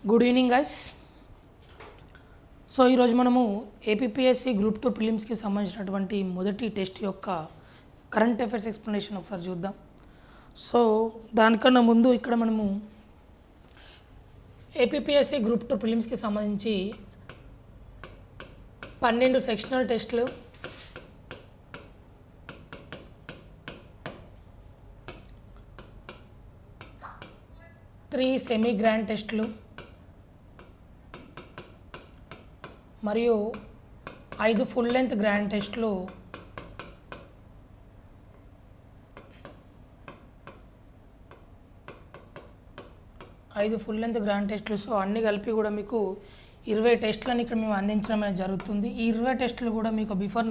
Good evening guys. So ఈరోజు మనము APPSC group 2 ప్రిలిమ్స్కి సంబంధించినటువంటి మొదటి టెస్ట్ యొక్క కరెంట్ అఫైర్స్ ఎక్స్ప్లెనేషన్ ఒకసారి చూద్దాం. సో దానికన్నా ముందు ఇక్కడ మనము ఏపీపీఎస్సీ గ్రూప్ 2 ప్రిలిమ్స్కి సంబంధించి 12 సెక్షనల్ టెస్టులు, 3 సెమీ గ్రాండ్ టెస్టులు మరియు 5 ఫుల్ లెంత్ గ్రాండ్ టెస్టులు, 5 ఫుల్ లెంత్ గ్రాండ్ టెస్టులు. సో అన్నీ కలిపి కూడా మీకు 20 టెస్టులని ఇక్కడ మేము అందించడం అనేది జరుగుతుంది. ఈ 20 టెస్టులు కూడా మీకు బిఫోర్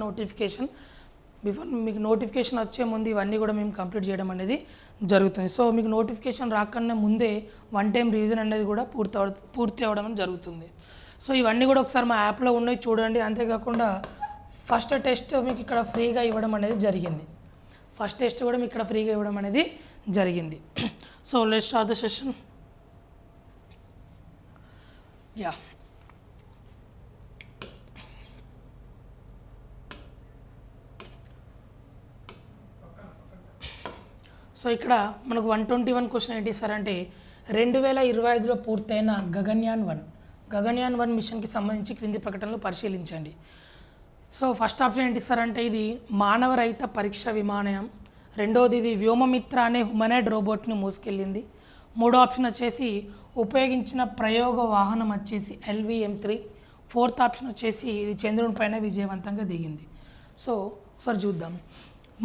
మీకు నోటిఫికేషన్ వచ్చే ముందు ఇవన్నీ కూడా మేము కంప్లీట్ చేయడం అనేది జరుగుతుంది. సో మీకు నోటిఫికేషన్ రాకన్నా ముందే వన్ టైం రివిజన్ అనేది కూడా పూర్తి అవ్వడం జరుగుతుంది. సో ఇవన్నీ కూడా ఒకసారి మా యాప్లో ఉన్నాయి, చూడండి. అంతేకాకుండా ఫస్ట్ టెస్ట్ మీకు ఇక్కడ ఫ్రీగా ఇవ్వడం అనేది జరిగింది. ఫస్ట్ టెస్ట్ కూడా మీకు ఇక్కడ ఫ్రీగా ఇవ్వడం అనేది జరిగింది. So let's start the session. Yeah, so ఇక్కడ మనకు 121 క్వశ్చన్ ఏంటి సార్ అంటే 2025లో పూర్తయిన గగన్యాన్ 1 మిషన్కి సంబంధించి క్రింది ప్రకటనలు పరిశీలించండి. సో ఫస్ట్ ఆప్షన్ ఏంటి సార్ అంటే ఇది మానవ రహిత పరీక్ష విమానం. రెండవది ఇది వ్యోమమిత్ర అనే హ్యూమనాయిడ్ రోబోట్ని మోసుకెళ్ళింది. మూడో ఆప్షన్ వచ్చేసి ఉపయోగించిన ప్రయోగ వాహనం వచ్చేసి LVM-3. ఫోర్త్ ఆప్షన్ వచ్చేసి ఇది చంద్రుని పైన విజయవంతంగా దిగింది. సో ఒకసారి చూద్దాం.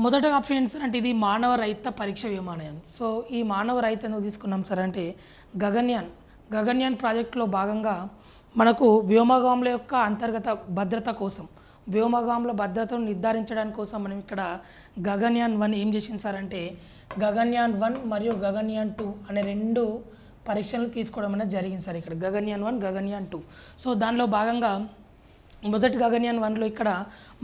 మొదటి ఆప్షన్ ఏంటి సార్ అంటే ఇది మానవ రహిత పరీక్ష విమానయానం. సో ఈ మానవ రహిత ఎందుకు తీసుకున్నాం సార్ అంటే గగన్యాన్ ప్రాజెక్టులో భాగంగా మనకు వ్యోమగాముల యొక్క అంతర్గత భద్రత కోసం, వ్యోమగాముల భద్రతను నిర్ధారించడానికి కోసం మనం ఇక్కడ గగన్యాన్ 1 ఏం చేసింది సార్ అంటే గగన్యాన్ 1 మరియు గగన్యాన్ 2 అనే 2 పరీక్షలు తీసుకోవడం అనేది జరిగింది సార్. ఇక్కడ గగన్యాన్ 1, గగన్యాన్ 2. సో దానిలో భాగంగా మొదటి గగన్యాన్ 1లో ఇక్కడ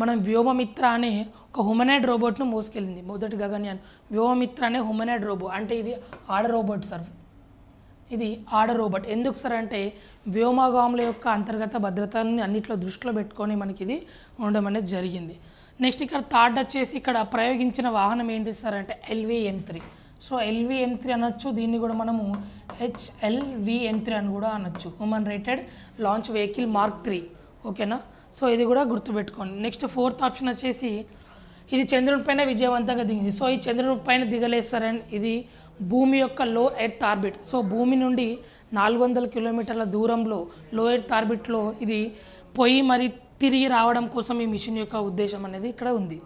మనం వ్యోమమిత్ర అనే ఒక హ్యూమనాయిడ్ రోబోట్ను మోసుకెళ్ళింది. మొదటి గగన్యాన్ వ్యోమమిత్ర అనే హ్యూమనాయిడ్ రోబో అంటే ఇది ఆడ రోబోట్ సార్. ఇది ఆడ రోబోట్ ఎందుకు సార్ అంటే వ్యోమగాముల యొక్క అంతర్గత భద్రతని అన్నింటిలో దృష్టిలో పెట్టుకొని మనకి ఇది ఉండడం అనేది జరిగింది. నెక్స్ట్ ఇక్కడ థర్డ్ వచ్చేసి ఇక్కడ ప్రయోగించిన వాహనం ఏంటి సార్ అంటే LVM-3. సో LVM-3 అనొచ్చు, దీన్ని కూడా మనము HLVM-3 అని కూడా అనొచ్చు, human rated launch vehicle mark 3. ఓకేనా. సో ఇది కూడా గుర్తుపెట్టుకోండి. నెక్స్ట్ ఫోర్త్ ఆప్షన్ వచ్చేసి ఇది చంద్రుని పైన విజయవంతంగా దిగింది. సో ఈ చంద్రుని పైన దిగలేస్తారని ఇది భూమి యొక్క లో ఎర్త్ ఆర్బిట్. సో భూమి నుండి 400 కిలోమీటర్ల దూరంలో లో ఎర్త్ ఆర్బిట్లో ఇది పోయి మరి తిరిగి రావడం కోసం ఈ మిషన్ యొక్క ఉద్దేశం అనేది ఇక్కడ ఉంది.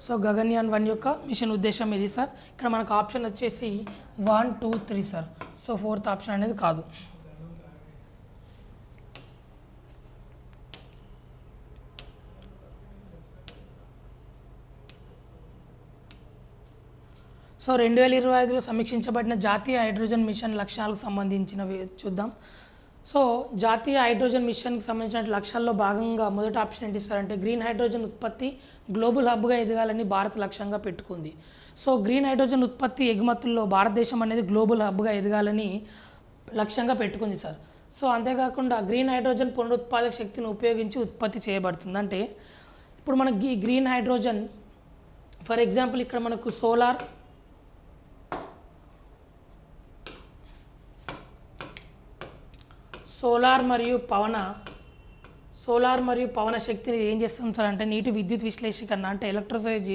సో గగన్యాన్ 1 యొక్క మిషన్ ఉద్దేశం ఇది సార్. ఇక్కడ మనకు ఆప్షన్ వచ్చేసి 1, 2, 3 సార్. సో ఫోర్త్ ఆప్షన్ అనేది కాదు. సో 2025లో సమీక్షించబడిన జాతీయ హైడ్రోజన్ మిషన్ లక్ష్యాలకు సంబంధించినవి చూద్దాం. సో జాతీయ హైడ్రోజన్ మిషన్కి సంబంధించిన లక్ష్యాల్లో భాగంగా మొదటి ఆప్షన్ ఏంటి సార్ అంటే గ్రీన్ హైడ్రోజన్ ఉత్పత్తి గ్లోబల్ హబ్గా ఎదగాలని భారత్ లక్ష్యంగా పెట్టుకుంది. సో గ్రీన్ హైడ్రోజన్ ఉత్పత్తి ఎగుమతుల్లో భారతదేశం అనేది గ్లోబల్ హబ్గా ఎదగాలని లక్ష్యంగా పెట్టుకుంది సార్. సో అంతేకాకుండా గ్రీన్ హైడ్రోజన్ పునరుత్పాదక శక్తిని ఉపయోగించి ఉత్పత్తి చేయబడుతుంది. అంటే ఇప్పుడు మనకి గ్రీన్ హైడ్రోజన్ ఫర్ ఎగ్జాంపుల్ ఇక్కడ మనకు సోలార్ మరియు పవన శక్తిని ఏం చేస్తాం సార్ అంటే నీటి విద్యుత్ విశ్లేషీకరణ అంటే ఎలక్ట్రోసైజ్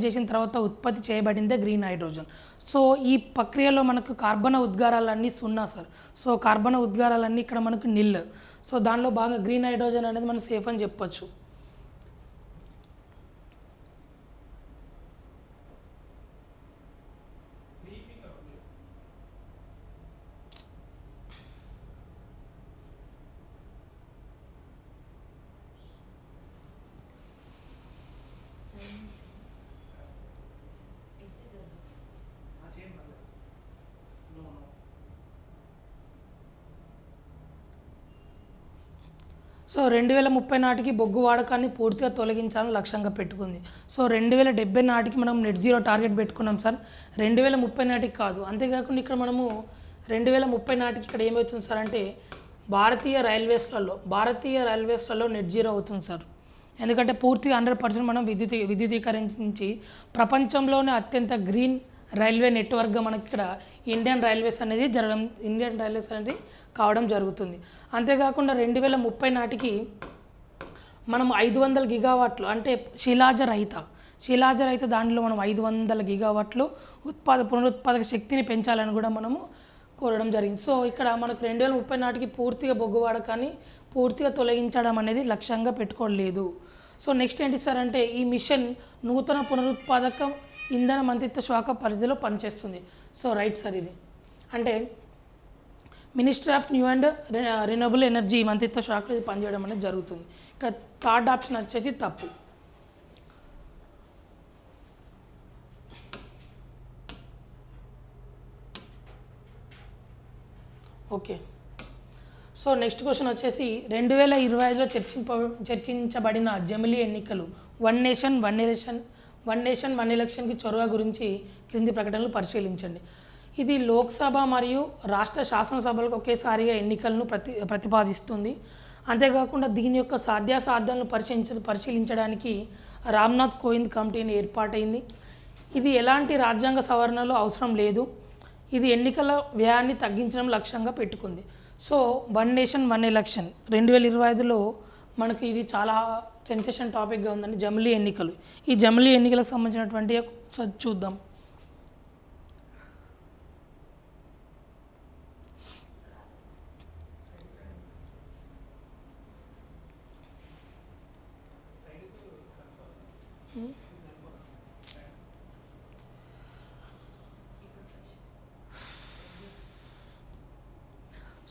చేసిన తర్వాత ఉత్పత్తి చేయబడిందే గ్రీన్ హైడ్రోజన్. సో ఈ ప్రక్రియలో మనకు కార్బన ఉద్గారాలన్నీ 0 సార్. సో కార్బన ఉద్గారాలన్నీ ఇక్కడ మనకు నిల్. సో దానిలో బాగా గ్రీన్ హైడ్రోజన్ అనేది మనం సేఫ్ అని చెప్పొచ్చు. సో 2030 నాటికి బొగ్గు వాడకాన్ని పూర్తిగా తొలగించాలని లక్ష్యంగా పెట్టుకుంది. సో 2070 నాటికి మనం నెట్ జీరో టార్గెట్ పెట్టుకున్నాం సార్. 2030 నాటికి కాదు. అంతేకాకుండా ఇక్కడ మనము 2030 నాటికి ఇక్కడ ఏమవుతుంది సార్ అంటే భారతీయ రైల్వేస్లలో నెట్ జీరో అవుతుంది సార్. ఎందుకంటే పూర్తిగా 100% మనం విద్యుదీకరించి ప్రపంచంలోనే అత్యంత గ్రీన్ రైల్వే నెట్వర్క్గా మనకి ఇక్కడ ఇండియన్ రైల్వేస్ అనేది కావడం జరుగుతుంది. అంతేకాకుండా 2030 నాటికి మనం 500 గిగావాట్లు అంటే శిలాజరహిత దానిలో మనం 500 గిగావాట్లు పునరుత్పాదక శక్తిని పెంచాలని కూడా మనము కోరడం జరిగింది. సో ఇక్కడ మనకు 2030 నాటికి పూర్తిగా బొగ్గు వాడకాన్ని పూర్తిగా తొలగించడం అనేది లక్ష్యంగా పెట్టుకోలేదు. సో నెక్స్ట్ ఏంటి సార్ అంటే ఈ మిషన్ నూతన పునరుత్పాదక ఇంధన మంత్రిత్వ శాఖ పరిధిలో పనిచేస్తుంది. సో రైట్ సార్, ఇది అంటే ministry of new and renewable energy మంత్రిత్వ శాఖలో ఇది పనిచేయడం అనేది జరుగుతుంది. ఇక్కడ థర్డ్ ఆప్షన్ వచ్చేసి తప్పు. ఓకే, సో నెక్స్ట్ క్వశ్చన్ వచ్చేసి 2025లో చర్చించబడిన జమిలీ ఎన్నికలు వన్ నేషన్ వన్ ఎలక్షన్కి చొరవ గురించి క్రింది ప్రకటనలు పరిశీలించండి. ఇది లోక్సభ మరియు రాష్ట్ర శాసనసభలకు ఒకేసారిగా ఎన్నికలను ప్రతిపాదిస్తుంది. అంతేకాకుండా దీని యొక్క సాధ్యాసాధ్యాలను పరిశీలించడానికి రామ్నాథ్ కోవింద్ కమిటీని ఏర్పాటైంది. ఇది ఎలాంటి రాజ్యాంగ సవరణలు అవసరం లేదు. ఇది ఎన్నికల వ్యయాన్ని తగ్గించడం లక్ష్యంగా పెట్టుకుంది. So one nation one election 2025లో మనకి ఇది చాలా సెన్సేషన్ టాపిక్గా ఉందండి, జమిలీ ఎన్నికలు. ఈ జమిలీ ఎన్నికలకు సంబంధించినటువంటి చూద్దాం.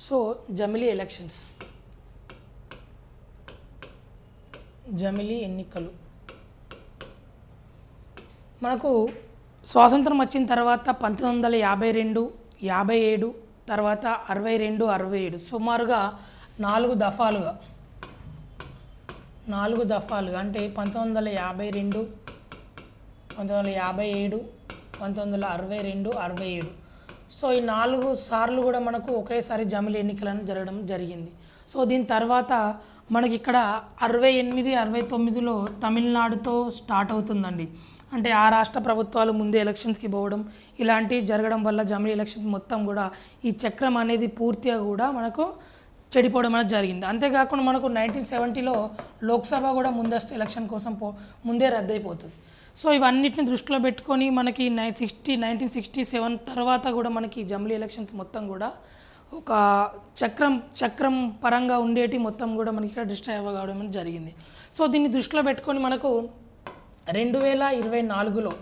సో జమిలీ ఎన్నికలు మనకు స్వాతంత్రం వచ్చిన తర్వాత 1952, 57, తర్వాత 62, 67 సుమారుగా 4 దఫాలుగా అంటే 1952, 1957, 1962, 67. సో ఈ 4 సార్లు కూడా మనకు ఒకేసారి జమిలీ ఎన్నికలను జరగడం జరిగింది. సో దీని తర్వాత మనకి ఇక్కడ 68, 69లో తమిళనాడుతో స్టార్ట్ అవుతుందండి. అంటే ఆ రాష్ట్ర ప్రభుత్వాలు ముందే ఎలక్షన్స్కి పోవడం ఇలాంటివి జరగడం వల్ల జమిలీ ఎలక్షన్స్ మొత్తం కూడా ఈ చక్రం అనేది పూర్తిగా కూడా మనకు చెడిపోవడం అనేది జరిగింది. అంతేకాకుండా మనకు 1970లో లోక్సభ కూడా ముందస్తు ఎలక్షన్ కోసం ముందే రద్దయిపోతుంది. సో ఇవన్నిటిని దృష్టిలో పెట్టుకొని మనకి 1967 తర్వాత కూడా మనకి జమిలీ ఎలక్షన్స్ మొత్తం కూడా ఒక చక్రం పరంగా ఉండేటి మొత్తం కూడా మనకి ఇక్కడ డిస్ట్రాయ్ అవ్వడం అనేది జరిగింది. సో దీన్ని దృష్టిలో పెట్టుకొని మనకు 2024లో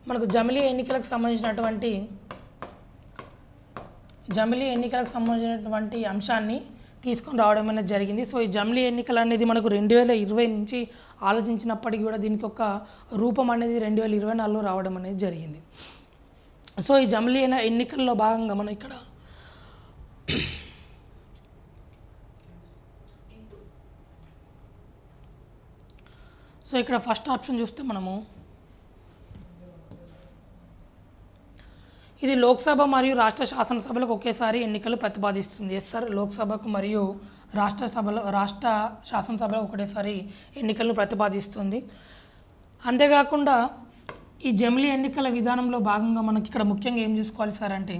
మనకు జమిలీ ఎన్నికలకు సంబంధించినటువంటి అంశాన్ని తీసుకొని రావడం అనేది జరిగింది. సో ఈ జమిలీ ఎన్నికలు అనేది మనకు 2020 నుంచి ఆలోచించినప్పటికీ కూడా దీనికి ఒక రూపం అనేది 2024లో రావడం అనేది జరిగింది. సో ఈ జమిలీ ఎన్నికల్లో భాగంగా మనం ఇక్కడ సో ఇక్కడ ఫస్ట్ ఆప్షన్ చూస్తే మనము ఇది లోక్సభ మరియు రాష్ట్ర శాసనసభలకు ఒకేసారి ఎన్నికలు ప్రతిపాదిస్తుంది. ఎస్ సార్, లోక్సభకు మరియు రాష్ట్ర శాసనసభలకు ఒకటేసారి ఎన్నికలను ప్రతిపాదిస్తుంది. అంతేకాకుండా ఈ జమిలీ ఎన్నికల విధానంలో భాగంగా మనకి ఇక్కడ ముఖ్యంగా ఏం చూసుకోవాలి సార్ అంటే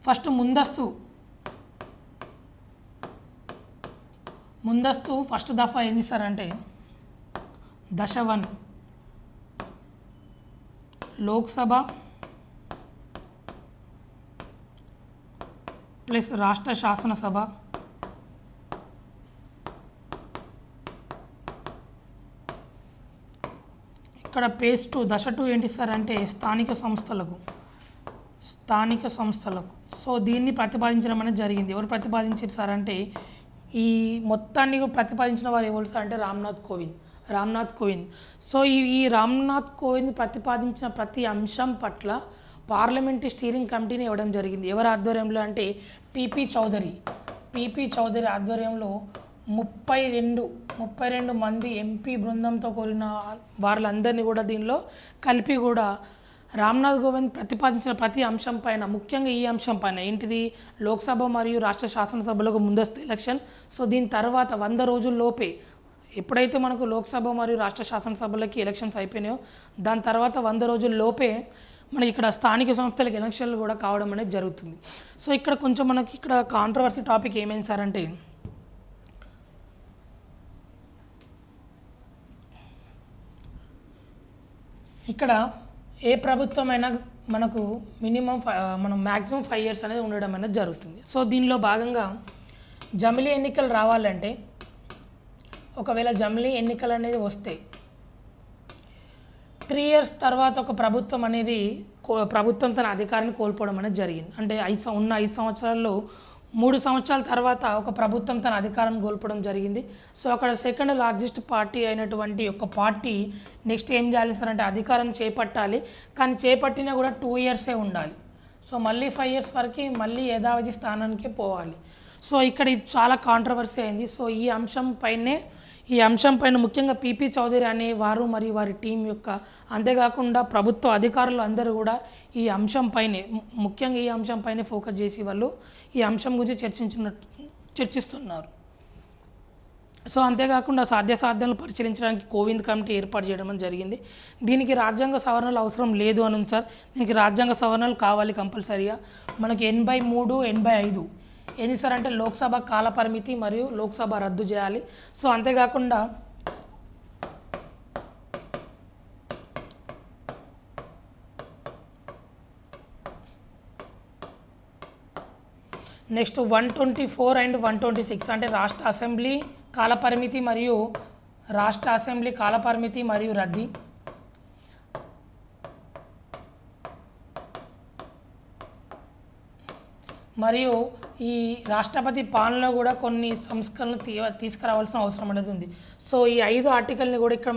ఫస్ట్ ముందస్తు ఫస్ట్ దఫా ఏంది సార్ అంటే దశ 1 లోక్సభ ప్లస్ రాష్ట్ర శాసనసభ ఇక్కడ పేజ్ 2 దశ 2 ఏంటి సార్ అంటే స్థానిక సంస్థలకు. సో దీన్ని ప్రతిపాదించడం అనేది జరిగింది. ఎవరు ప్రతిపాదించారు సార్ అంటే ఈ మొత్తాన్ని ప్రతిపాదించిన వారు ఎవరు సార్ అంటే రామ్నాథ్ కోవింద్. సో ఈ రామ్నాథ్ కోవింద్ ప్రతిపాదించిన ప్రతి అంశం పట్ల పార్లమెంటరీ స్టీరింగ్ కమిటీని ఇవ్వడం జరిగింది. ఎవరి ఆధ్వర్యంలో అంటే పిపి చౌదరి ఆధ్వర్యంలో 32 మంది ఎంపీ బృందంతో కూడిన వాళ్ళందరినీ కూడా దీనిలో కలిపి కూడా రామ్నాథ్ కోవింద్ ప్రతిపాదించిన ప్రతి అంశం పైన, ముఖ్యంగా ఈ అంశం పైన ఏంటిది, లోక్సభ మరియు రాష్ట్ర శాసనసభలకు ముందస్తు ఎలక్షన్. సో దీని తర్వాత 100 రోజుల్లోపే, ఎప్పుడైతే మనకు లోక్సభ మరియు రాష్ట్ర శాసనసభలకి ఎలక్షన్స్ అయిపోయినాయో దాని తర్వాత 100 రోజుల్లోపే మనకి ఇక్కడ స్థానిక సంస్థలకు ఎలక్షన్లు కూడా కావడం అనేది జరుగుతుంది. సో ఇక్కడ కొంచెం మనకి ఇక్కడ కాంట్రవర్సీ టాపిక్ ఏమైంది సార్ అంటే, ఇక్కడ ఏ ప్రభుత్వమైనా మనకు మనం మ్యాక్సిమం 5 years అనేది ఉండడం అనేది జరుగుతుంది. సో దీనిలో భాగంగా జమిలీ ఎన్నికలు రావాలంటే, ఒకవేళ జమిలీ ఎన్నికలు అనేది వస్తే 3 years తర్వాత ఒక ప్రభుత్వం అనేది ప్రభుత్వం తన అధికారాన్ని కోల్పోవడం అనేది జరిగింది. అంటే 5 సంవత్సరాల్లో 3 సంవత్సరాల తర్వాత ఒక ప్రభుత్వం తన అధికారాన్ని కోల్పోవడం జరిగింది. సో అక్కడ సెకండ్ లార్జెస్ట్ పార్టీ అయినటువంటి ఒక పార్టీ నెక్స్ట్ ఏం చేయాలి సార్ అంటే అధికారం చేపట్టాలి, కానీ చేపట్టినా కూడా 2 years ఉండాలి. సో మళ్ళీ 5 years వరకు మళ్ళీ యథావిధి స్థానానికే పోవాలి. సో ఇక్కడ ఇది చాలా కాంట్రవర్సీ అయింది. సో ఈ అంశం పైన ముఖ్యంగా పీపీ చౌదరి అనే వారు మరియు వారి టీం యొక్క, అంతేకాకుండా ప్రభుత్వ అధికారులు అందరూ కూడా ఈ అంశం పైనే, ముఖ్యంగా ఈ అంశం పైనే ఫోకస్ చేసి వాళ్ళు ఈ అంశం గురించి చర్చిస్తున్నారు. సో అంతేకాకుండా సాధ్యాలను పరిశీలించడానికి కోవింద్ కమిటీ ఏర్పాటు చేయడం జరిగింది. దీనికి రాజ్యాంగ సవరణలు అవసరం లేదు అని సార్. దీనికి రాజ్యాంగ సవరణలు కావాలి కంపల్సరీగా. మనకి 83, 85 ఏంది సార్ అంటే లోక్సభ కాల పరిమితి మరియు లోక్సభ రద్దు చేయాలి. సో అంతేకాకుండా నెక్స్ట్ 124 and 126 అంటే రాష్ట్ర అసెంబ్లీ కాలపరిమితి మరియు రద్దు. మరియు ఈ రాష్ట్రపతి పాలనలో కూడా కొన్ని సంస్కరణలు తీసుకురావాల్సిన అవసరం అనేది ఉంది. సో ఈ 5 ఆర్టికల్ని కూడా ఇక్కడ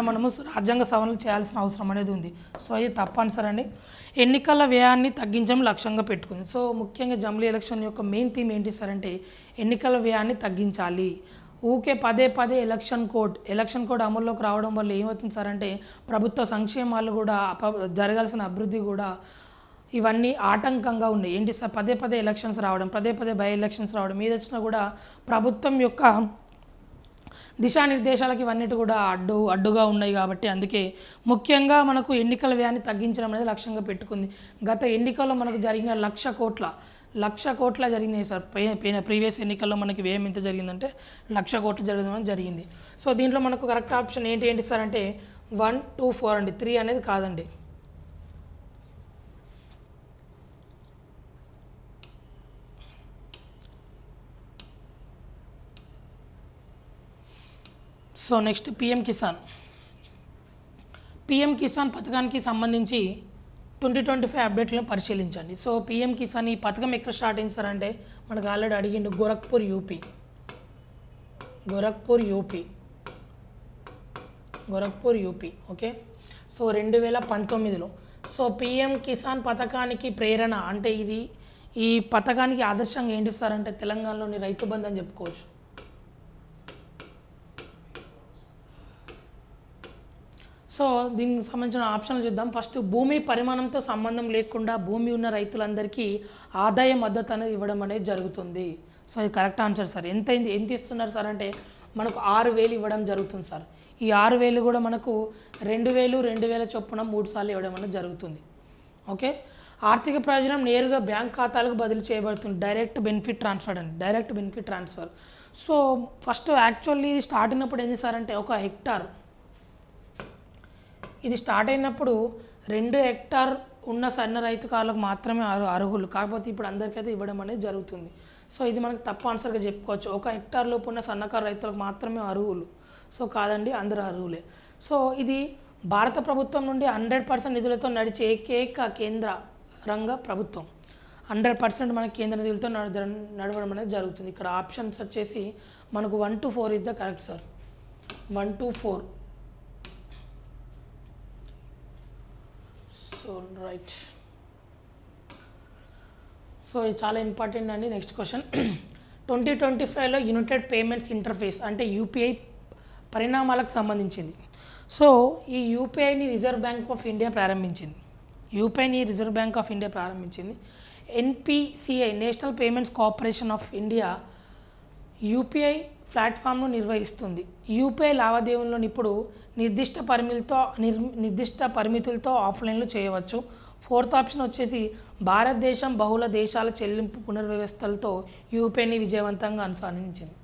మనము రాజ్యాంగ సవరణలు చేయాల్సిన అవసరం అనేది ఉంది. సో ఇది తప్పనిసరి అండి. ఎన్నికల వ్యయాన్ని తగ్గించడం లక్ష్యంగా పెట్టుకుంది. సో ముఖ్యంగా జమిలీ ఎలక్షన్ యొక్క మెయిన్ థీమ్ ఏంటి సార్ అంటే ఎన్నికల వ్యయాన్ని తగ్గించాలి. ఊకే పదే ఎలక్షన్ కోడ్ అమల్లోకి రావడం వల్ల ఏమవుతుంది సార్ అంటే ప్రభుత్వ సంక్షేమాలు కూడా జరగాల్సిన అభివృద్ధి కూడా ఇవన్నీ ఆటంకంగా ఉన్నాయి. ఏంటి సార్ పదే ఎలక్షన్స్ రావడం, పదే బై ఎలక్షన్స్ రావడం, మీద వచ్చినా కూడా ప్రభుత్వం యొక్క దిశానిర్దేశాలకు ఇవన్నిటి కూడా అడ్డుగా ఉన్నాయి. కాబట్టి అందుకే ముఖ్యంగా మనకు ఎన్నికల వ్యయాన్ని తగ్గించడం అనేది లక్ష్యంగా పెట్టుకుంది. గత ఎన్నికల్లో మనకు జరిగిన 1,00,00,000 కోట్ల జరిగినాయి సార్. ప్రీవియస్ ఎన్నికల్లో మనకి వ్యయం ఎంత జరిగిందంటే 1,00,00,000 కోట్లు జరిగింది. సో దీంట్లో మనకు కరెక్ట్ ఆప్షన్ ఏంటి సార్ అంటే 1, 2, 4 అండి. 3 అనేది కాదండి. సో నెక్స్ట్ పిఎం కిసాన్ పథకానికి సంబంధించి 2025 అప్డేట్లను పరిశీలించండి. సో పిఎం కిసాన్ ఈ పథకం ఎక్కడ స్టార్ట్ అయింది సార్ అంటే మనకు ఆల్రెడీ అడిగిండు, గోరఖ్పూర్ యూపీ. ఓకే. సో 2019లో. సో పిఎం కిసాన్ పథకానికి ప్రేరణ అంటే ఈ పథకానికి ఆదర్శంగా ఏంటి సార్ అంటే తెలంగాణలోని రైతు బంధు అని చెప్పుకోవచ్చు. సో దీనికి సంబంధించిన ఆప్షన్లు చూద్దాం. ఫస్ట్ భూమి పరిమాణంతో సంబంధం లేకుండా భూమి ఉన్న రైతులందరికీ ఆదాయ మద్దతు అనేది ఇవ్వడం అనేది జరుగుతుంది. సో ఇది కరెక్ట్ ఆన్సర్ సార్. ఎంత ఇస్తున్నారు సార్ అంటే మనకు 6,000 ఇవ్వడం జరుగుతుంది సార్. ఈ 6,000 కూడా మనకు 2,000 చొప్పున 3 సార్లు ఇవ్వడం అనేది జరుగుతుంది. ఓకే. ఆర్థిక ప్రయోజనం నేరుగా బ్యాంక్ ఖాతాలకు బదిలీ చేయబడుతుంది. Direct benefit transfer. So first actually ఇది స్టార్ట్ అయినప్పుడు ఏంది సార్ అంటే 1 హెక్టార్, ఇది స్టార్ట్ అయినప్పుడు 2 హెక్టార్ ఉన్న సన్న రైతుకారులకు మాత్రమే అర్హులు. కాకపోతే ఇప్పుడు అందరికైతే ఇవ్వడం అనేది జరుగుతుంది. సో ఇది మనకు తప్పు ఆన్సర్గా చెప్పుకోవచ్చు. 1 హెక్టార్ లోపు ఉన్న సన్నకారు రైతులకు మాత్రమే అర్హులు. సో కాదండి, అందరూ అర్హులే. సో ఇది భారత ప్రభుత్వం నుండి 100% నిధులతో నడిచే ఏకైక కేంద్ర రంగ ప్రభుత్వం. 100% మనకి కేంద్ర నిధులతో నడవడం అనేది జరుగుతుంది. ఇక్కడ ఆప్షన్స్ వచ్చేసి మనకు 1 to 4 is the correct sir. 1 to 4. So right. So ఇది చాలా ఇంపార్టెంట్ అండి. నెక్స్ట్ క్వశ్చన్, 2025లో యునైటెడ్ పేమెంట్స్ ఇంటర్ఫేస్ అంటే యూపీఐ పరిణామాలకు సంబంధించింది. సో ఈ యూపీఐని రిజర్వ్ బ్యాంక్ ఆఫ్ ఇండియా ప్రారంభించింది. NPCI national payments corporation of India UPI ప్లాట్ఫామ్ను నిర్వహిస్తుంది. యూపీఐ లావాదేవీలను ఇప్పుడు నిర్దిష్ట పరిమితులతో ఆఫ్లైన్లో చేయవచ్చు. ఫోర్త్ ఆప్షన్ వచ్చేసి భారతదేశం బహుళ దేశాల చెల్లింపు పునర్వ్యవస్థలతో యూపీఐని విజయవంతంగా అనుసరించింది.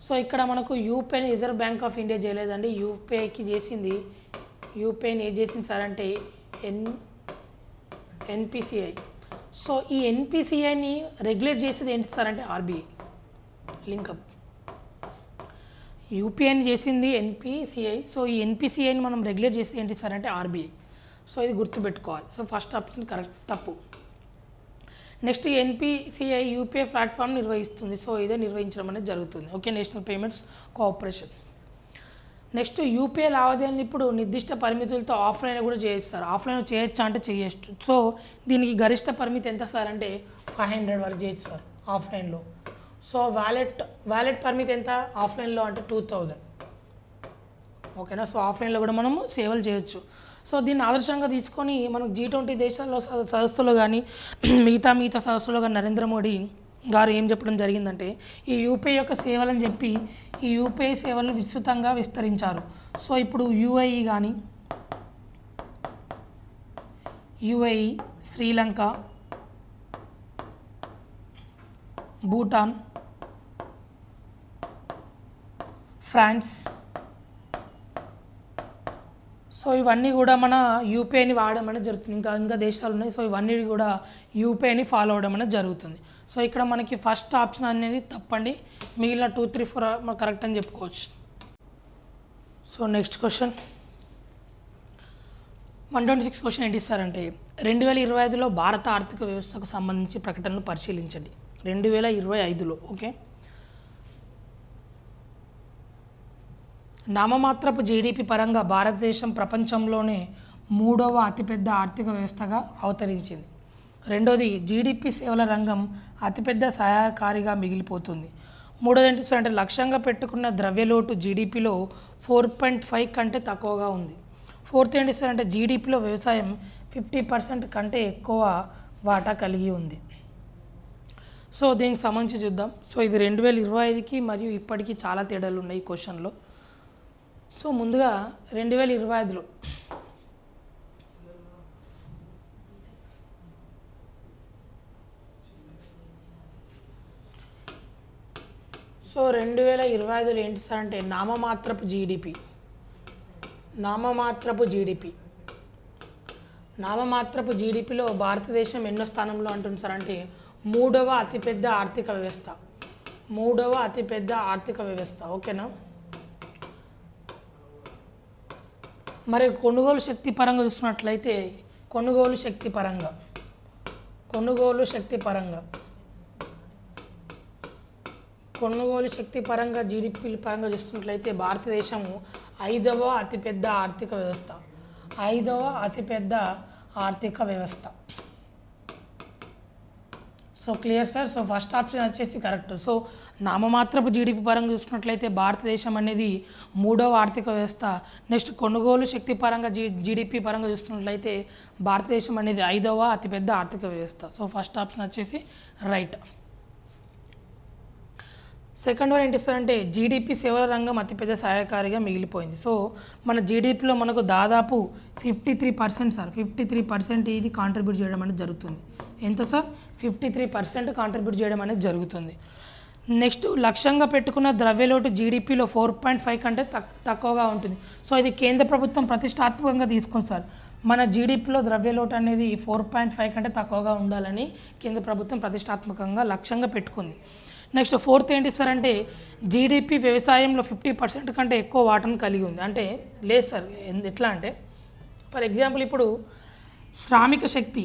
సో ఇక్కడ మనకు యూపీఐని రిజర్వ్ బ్యాంక్ ఆఫ్ ఇండియా చేయలేదండి. యూపీఐని ఏం చేసింది సార్ అంటే ఎన్పిసిఐ. సో ఈ ఎన్పిసిఐని రెగ్యులేట్ చేసేది ఏంటి సార్ అంటే ఆర్బీఐ. లింకప్ యూపీఐని చేసింది ఎన్పిసిఐ. సో ఈ ఎన్పిసిఐని మనం రెగ్యులేట్ చేసేది ఏంటి సార్ అంటే ఆర్బీఐ. సో ఇది గుర్తుపెట్టుకోవాలి. సో ఫస్ట్ ఆప్షన్ కరెక్ట్, తప్పు. నెక్స్ట్ ఎన్పిసిఐ యూపీఐ ప్లాట్ఫామ్ నిర్వహిస్తుంది. సో ఇదే నిర్వహించడం అనేది జరుగుతుంది. Okay, national payments corporation. Next UPI లావాదేవీలను ఇప్పుడు నిర్దిష్ట పరిమితులతో ఆఫ్లైన్ కూడా చేయిస్తారు. ఆఫ్లైన్ చేయొచ్చా అంటే చేయొచ్చు. సో దీనికి గరిష్ట పరిమితి ఎంత సార్ అంటే 500 వరకు చేయిస్తారు ఆఫ్లైన్లో. సో వ్యాలెట్ పరిమితి ఎంత ఆఫ్లైన్లో అంటే 2000. ఓకేనా. సో ఆఫ్లైన్లో కూడా మనము సేవలు చేయొచ్చు. సో దీన్ని ఆదర్శంగా తీసుకొని మనకు G20 దేశాల్లో సదస్సులో కానీ మిగతా సదస్సులో కానీ నరేంద్ర మోడీ గారు ఏం చెప్పడం జరిగిందంటే ఈ యూపీఐ యొక్క సేవలని చెప్పి ఈ యూపీఐ సేవలను విస్తృతంగా విస్తరించారు. సో ఇప్పుడు UAE, Sri Lanka, Bhutan, France, so ఇవన్నీ కూడా మన యూపీఐని వాడడం అనేది జరుగుతుంది. ఇంకా దేశాలు ఉన్నాయి. సో ఇవన్నీ కూడా యూపీఐని ఫాలో అవ్వడం అనేది జరుగుతుంది. సో ఇక్కడ మనకి ఫస్ట్ ఆప్షన్ అనేది తప్పండి. మిగిలిన 2, 3, 4 మనం కరెక్ట్ అని చెప్పుకోవచ్చు. సో నెక్స్ట్ క్వశ్చన్ 126 క్వశ్చన్ ఏంటి సార్ అంటే 2025లో భారత ఆర్థిక వ్యవస్థకు సంబంధించి ప్రకటనలు పరిశీలించండి. 2025లో ఓకే. నామమాత్రపు జీడిపి పరంగా భారతదేశం ప్రపంచంలోనే 3వ అతిపెద్ద ఆర్థిక వ్యవస్థగా అవతరించింది. రెండోది జీడిపి సేవల రంగం అతిపెద్ద సహాయకారిగా మిగిలిపోతుంది. మూడోది ఏంటి సార్ అంటే లక్ష్యంగా పెట్టుకున్న ద్రవ్యలోటు జీడిపిలో 4.5 కంటే తక్కువగా ఉంది. ఫోర్త్ ఏంటి సార్ అంటే జీడిపిలో వ్యవసాయం 50% కంటే ఎక్కువ వాటా కలిగి ఉంది. సో దీనికి సంబంధించి చూద్దాం. సో ఇది 2025కి మరియు ఇప్పటికీ చాలా తేడాలు ఉన్నాయి ఈ క్వశ్చన్లో. సో ముందుగా 2025లో సో 2025లో ఏంటి సార్ అంటే నామమాత్రపు జీడిపిలో భారతదేశం ఎన్నో స్థానంలో అంటుంది సార్ అంటే 3వ అతిపెద్ద ఆర్థిక వ్యవస్థ. ఓకేనా. మరి కొనుగోలు శక్తి పరంగా చూసుకున్నట్లయితే కొనుగోలు శక్తి జీడిపి పరంగా చూస్తున్నట్లయితే భారతదేశము 5వ అతిపెద్ద ఆర్థిక వ్యవస్థ. So clear sir. So first option వచ్చేసి కరెక్ట్. సో నామమాత్రపు జీడిపి పరంగా చూసుకున్నట్లయితే భారతదేశం అనేది 3వ ఆర్థిక వ్యవస్థ. నెక్స్ట్ కొనుగోలు శక్తి పరంగా జీడిపి పరంగా చూస్తున్నట్లయితే భారతదేశం అనేది 5వ అతిపెద్ద ఆర్థిక వ్యవస్థ. సో ఫస్ట్ ఆప్షన్ వచ్చేసి రైట్. సెకండ్ వన్ ఏంటి సార్ అంటే జీడిపి సేవల రంగం అతిపెద్ద సహాయకారిగా మిగిలిపోయింది. సో మన జీడిపిలో మనకు దాదాపు 53% సార్ 53% ఇది కాంట్రిబ్యూట్ చేయడం అనేది జరుగుతుంది. ఎంత సార్ 53% కాంట్రిబ్యూట్ చేయడం అనేది జరుగుతుంది. నెక్స్ట్ లక్ష్యంగా పెట్టుకున్న ద్రవ్యలోటు జీడిపిలో 4.5 కంటే తక్కువగా ఉంటుంది. సో ఇది కేంద్ర ప్రభుత్వం ప్రతిష్టాత్మకంగా తీసుకుంది సార్. మన జీడిపిలో ద్రవ్యలోటు అనేది 4.5 కంటే తక్కువగా ఉండాలని కేంద్ర ప్రభుత్వం ప్రతిష్టాత్మకంగా లక్ష్యంగా పెట్టుకుంది. నెక్స్ట్ ఫోర్త్ ఏంటి సార్ అంటే జీడిపి వ్యవసాయంలో 50% కంటే ఎక్కువ వాటాను కలిగి ఉంది. అంటే లేదు సార్, ఎట్లా అంటే ఫర్ ఎగ్జాంపుల్ ఇప్పుడు శ్రామిక శక్తి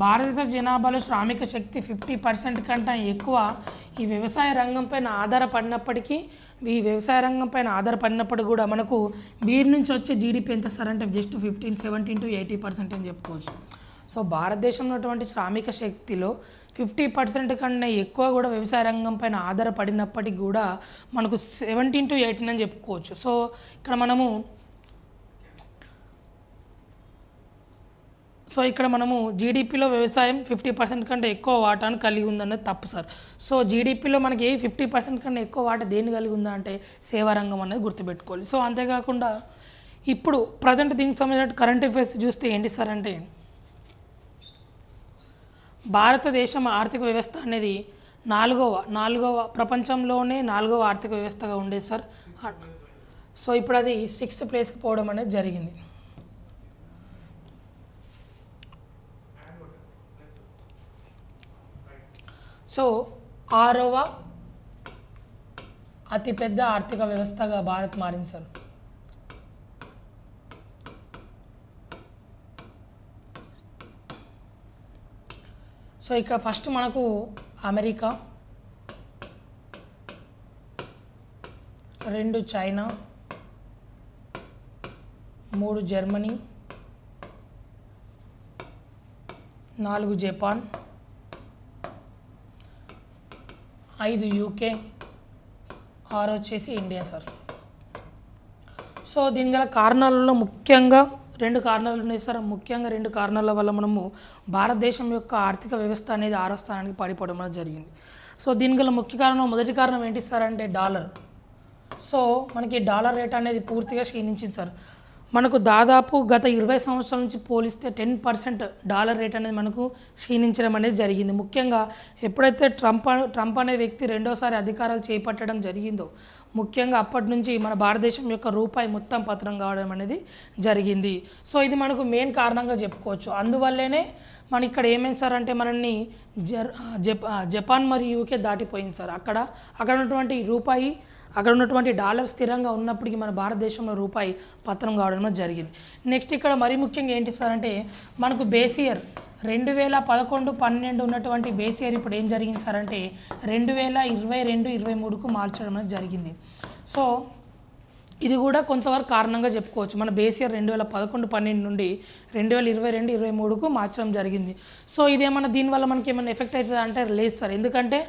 భారతదేశ జనాభాలో శ్రామిక శక్తి 50% కంటే ఎక్కువ ఈ వ్యవసాయ రంగం పైన ఆధారపడినప్పటికీ కూడా మనకు వీరి నుంచి వచ్చే జీడిపి ఎంత సార్ అంటే జస్ట్ 17 to 80% అని చెప్పుకోవచ్చు. సో భారతదేశంలో ఉన్నటువంటి శ్రామిక శక్తిలో 50% కన్నా ఎక్కువ కూడా వ్యవసాయ రంగం పైన ఆధారపడినప్పటికీ కూడా మనకు 17 to 18 అని చెప్పుకోవచ్చు. సో ఇక్కడ మనము జీడిపిలో వ్యవసాయం 50% కంటే ఎక్కువ వాటాను కలిగి ఉందన్నది తప్పు సార్. సో జీడిపిలో మనకి 50% కన్నా ఎక్కువ వాటా దేన్ని కలిగి ఉందా అంటే సేవా రంగం అనేది గుర్తుపెట్టుకోవాలి. సో అంతేకాకుండా ఇప్పుడు ప్రజెంట్ దీనికి సంబంధించిన కరెంట్ అఫైర్స్ చూస్తే ఏంటి సార్ అంటే, భారతదేశం ఆర్థిక వ్యవస్థ అనేది నాలుగవ ప్రపంచంలోనే 4వ ఆర్థిక వ్యవస్థగా ఉండేది సార్. సో ఇప్పుడు అది 6th ప్లేస్కి పోవడం అనేది జరిగింది. సో 6వ అతిపెద్ద ఆర్థిక వ్యవస్థగా భారత్ మారింది సార్. సో ఇక్కడ ఫస్ట్ మనకు America, 2 China, 3 Germany, 4 Japan, 5 UK, 6 వచ్చేసి ఇండియా సార్. సో దీని గల కారణాలలో ముఖ్యంగా 2 కారణాలు ఉన్నాయి సార్. ముఖ్యంగా 2 కారణాల వల్ల మనము భారతదేశం యొక్క ఆర్థిక వ్యవస్థ అనేది 6వ స్థానానికి పడిపోవడం అనేది జరిగింది. సో దీని గల ముఖ్య కారణం, మొదటి కారణం ఏంటి సార్ అంటే డాలర్. సో మనకి డాలర్ రేట్ అనేది పూర్తిగా క్షీణించింది సార్. మనకు దాదాపు గత 20 సంవత్సరాల నుంచి పోలిస్తే 10% డాలర్ రేట్ అనేది మనకు క్షీణించడం అనేది జరిగింది. ముఖ్యంగా ఎప్పుడైతే ట్రంప్ అనే వ్యక్తి రెండోసారి అధికారాలు చేపట్టడం జరిగిందో, ముఖ్యంగా అప్పటి నుంచి మన భారతదేశం యొక్క రూపాయి మొత్తం పతనం కావడం అనేది జరిగింది. సో ఇది మనకు మెయిన్ కారణంగా చెప్పుకోవచ్చు. అందువల్లనే మన ఇక్కడ ఏమైంది సార్ అంటే మనల్ని జపాన్ మరియు యూకే దాటిపోయింది సార్. అక్కడ ఉన్నటువంటి రూపాయి, అక్కడ ఉన్నటువంటి డాలర్ స్థిరంగా ఉన్నప్పటికీ మన భారతదేశంలో రూపాయి పతనం కావడం జరిగింది. నెక్స్ట్ ఇక్కడ మరీ ముఖ్యంగా ఏంటి సార్ అంటే మనకు బేస్ ఇయర్ 2011-12 ఉన్నటువంటి బేస్ ఇయర్ ఇప్పుడు ఏం జరిగింది సార్ అంటే 2022-23కు మార్చడం అనేది జరిగింది. సో ఇది కూడా కొంతవరకు కారణంగా చెప్పుకోవచ్చు. మన బేస్ ఇయర్ 2011-12 నుండి 2022-23కు మార్చడం జరిగింది. సో ఇదేమన్నా దీనివల్ల మనకి ఏమైనా ఎఫెక్ట్ అవుతుంది అంటే లేదు సార్. ఎందుకంటే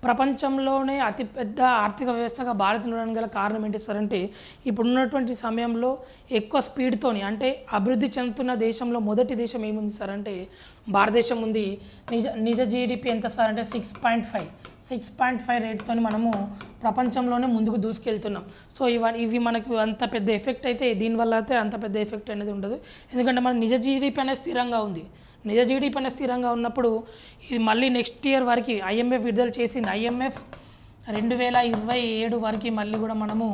ప్రపంచంలోనే అతిపెద్ద ఆర్థిక వ్యవస్థగా భారత్ ఉండడానికి గల కారణం ఏంటి సార్ అంటే ఇప్పుడున్నటువంటి సమయంలో ఎక్కువ స్పీడ్తోని అంటే అభివృద్ధి చెందుతున్న దేశంలో మొదటి దేశం ఏముంది సార్ అంటే భారతదేశం ఉంది. నిజ జీడిపి ఎంత సార్ అంటే 6.5 రేట్తో మనము ప్రపంచంలోనే ముందుకు దూసుకెళ్తున్నాం. సో ఇవి మనకు అంత పెద్ద ఎఫెక్ట్ అయితే దీనివల్ల అయితే అంత పెద్ద ఎఫెక్ట్ అనేది ఉండదు. ఎందుకంటే మన నిజ జీడిపి అనేది స్థిరంగా ఉంది. నిజ జీడిపి అనేది స్థిరంగా ఉన్నప్పుడు ఇది మళ్ళీ నెక్స్ట్ ఇయర్ వరకు IMF విడుదల చేసింది. IMF 2027 వరకు మళ్ళీ కూడా మనము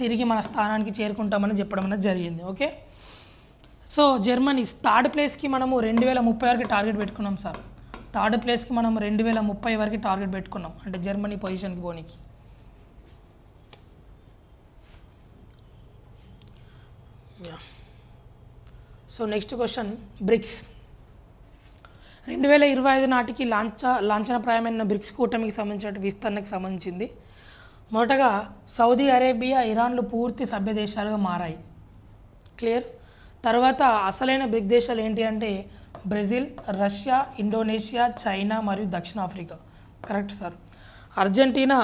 తిరిగి మన స్థానానికి చేరుకుంటామని చెప్పడం అనేది జరిగింది. ఓకే. సో జర్మనీ 3rd ప్లేస్కి మనము 2030 వరకు టార్గెట్ పెట్టుకున్నాం సార్. 3rd ప్లేస్కి మనం 2030 వరకు టార్గెట్ పెట్టుకున్నాం, అంటే జర్మనీ పొజిషన్కి పోనీకి. సో నెక్స్ట్ క్వశ్చన్, బ్రిక్స్ 2025 నాటికి లాంఛనప్రాయమైన బ్రిక్స్ కూటమికి సంబంధించిన విస్తరణకు సంబంధించింది. మొదటగా సౌదీ అరేబియా, ఇరాన్లు పూర్తి సభ్య దేశాలుగా మారాయి. క్లియర్. తర్వాత అసలైన బ్రిక్ దేశాలు ఏంటి అంటే బ్రెజిల్, రష్యా, ఇండోనేషియా, చైనా మరియు దక్షిణాఫ్రికా. Correct sir. అర్జెంటీనా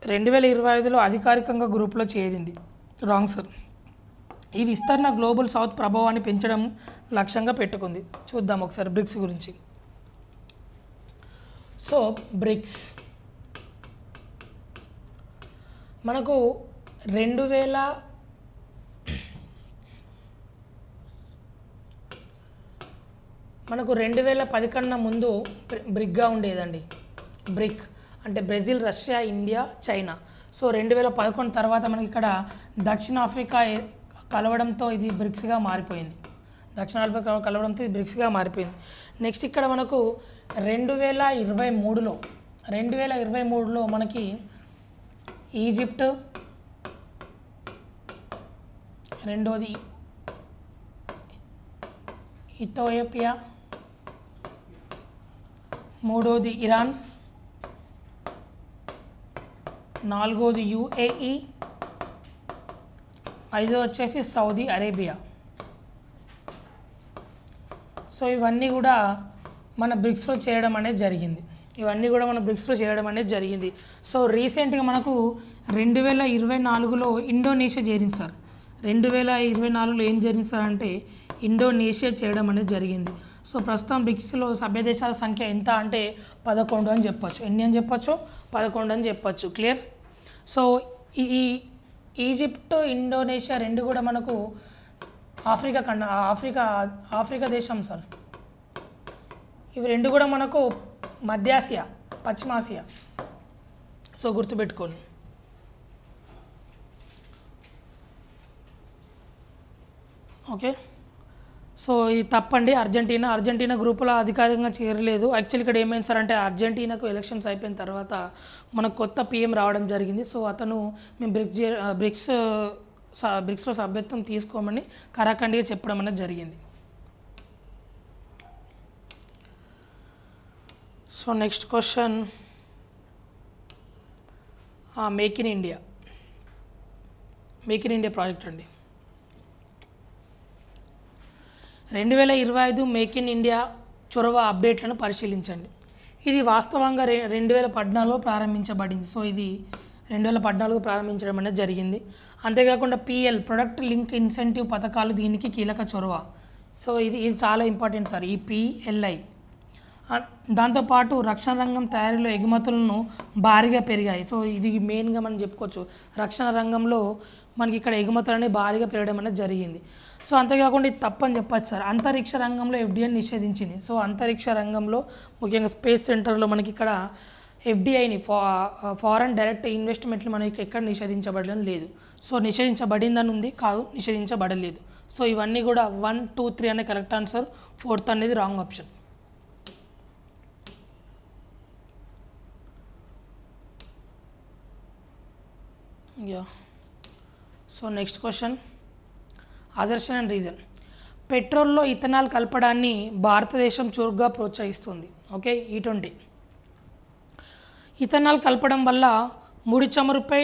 2025లో అధికారికంగా గ్రూప్లో చేరింది. Wrong sir. ఈ విస్తరణ గ్లోబల్ సౌత్ ప్రభావాన్ని పెంచడం లక్ష్యంగా పెట్టుకుంది. చూద్దాం ఒకసారి బ్రిక్స్ గురించి. సో బ్రిక్స్ మనకు 2010 కన్నా ముందు బ్రిక్గా ఉండేదండి. బ్రిక్ అంటే Brazil, Russia, India, China. So 2011 తర్వాత మనకి ఇక్కడ దక్షిణాఫ్రికా కలవడంతో ఇది బ్రిక్స్గా మారిపోయింది. దక్షిణాఫ్రికా కలవడంతో ఇది బ్రిక్స్గా మారిపోయింది. నెక్స్ట్ ఇక్కడ మనకు 2023లో మనకి ఈజిప్ట్, రెండోది ఇథియోపియా, మూడోది ఇరాన్, నాలుగోది UAE, ఐదో వచ్చేసి సౌదీ అరేబియా. సో ఇవన్నీ కూడా మన బ్రిక్స్లో చేయడం అనేది జరిగింది. సో రీసెంట్గా మనకు 2024లో ఇండోనేషియా చేరింది సార్. 2024లో ఏం జరిగింది సార్ అంటే ఇండోనేషియా చేయడం అనేది జరిగింది. సో ప్రస్తుతం బ్రిక్స్లో సభ్య దేశాల సంఖ్య ఎంత అంటే 11 అని చెప్పొచ్చు. ఎన్ని అని చెప్పొచ్చు? 11 అని చెప్పొచ్చు. క్లియర్. సో ఈ ఈజిప్ట్, ఇండోనేషియా రెండు కూడా మనకు ఆఫ్రికా దేశం సార్. ఇవి రెండు కూడా మనకు మధ్యాసియా, పశ్చిమాసియా. సో గుర్తుపెట్టుకోండి. ఓకే. సో ఇది తప్పండి. అర్జెంటీనా గ్రూపులో అధికారికంగా చేరలేదు. యాక్చువల్లీ ఇక్కడ ఏమైంది సార్ అంటే అర్జెంటీనాకు ఎలక్షన్స్ అయిపోయిన తర్వాత మనకు కొత్త పిఎం రావడం జరిగింది. సో అతను మేము బ్రిక్స్లో సభ్యత్వం తీసుకోమని కరాఖండిగా చెప్పడం అనేది జరిగింది. So next question, make in India project అండి. 2025 మేక్ ఇన్ ఇండియా చొరవ అప్డేట్లను పరిశీలించండి. ఇది వాస్తవంగా 2014లో ప్రారంభించబడింది. సో ఇది 2014 ప్రారంభించడం అనేది జరిగింది. అంతేకాకుండా PL ప్రొడక్ట్ లింక్ ఇన్సెంటివ్ పథకాలు దీనికి కీలక చొరవ. సో ఇది చాలా ఇంపార్టెంట్ సార్ ఈ PLI. దాంతోపాటు రక్షణ రంగం తయారీలో ఎగుమతులను భారీగా పెరిగాయి. సో ఇది మెయిన్గా మనం చెప్పుకోవచ్చు. రక్షణ రంగంలో మనకి ఇక్కడ ఎగుమతులు అనేవి భారీగా పెరగడం అనేది జరిగింది. సో అంతేకాకుండా ఇది తప్పని చెప్పచ్చు సార్. అంతరిక్ష రంగంలో FDI నిషేధించింది. సో అంతరిక్ష రంగంలో ముఖ్యంగా స్పేస్ సెంటర్లో మనకి ఇక్కడ FDIని ఫారెన్ డైరెక్ట్ ఇన్వెస్ట్మెంట్లు మనకి ఎక్కడ నిషేధించబడడం లేదు. సో నిషేధించబడిందని ఉంది, కాదు నిషేధించబడలేదు. సో ఇవన్నీ కూడా 1, 2, 3 అనే కరెక్ట్ ఆన్సర్. 4th అనేది wrong option. So next question, assertion and reason. పెట్రోల్లో ఇథనాల్ కలపడాన్ని భారతదేశం చురుగ్గా ప్రోత్సహిస్తుంది. ఓకే. E20 ఇథనాల్ కలపడం వల్ల ముడి చమురుపై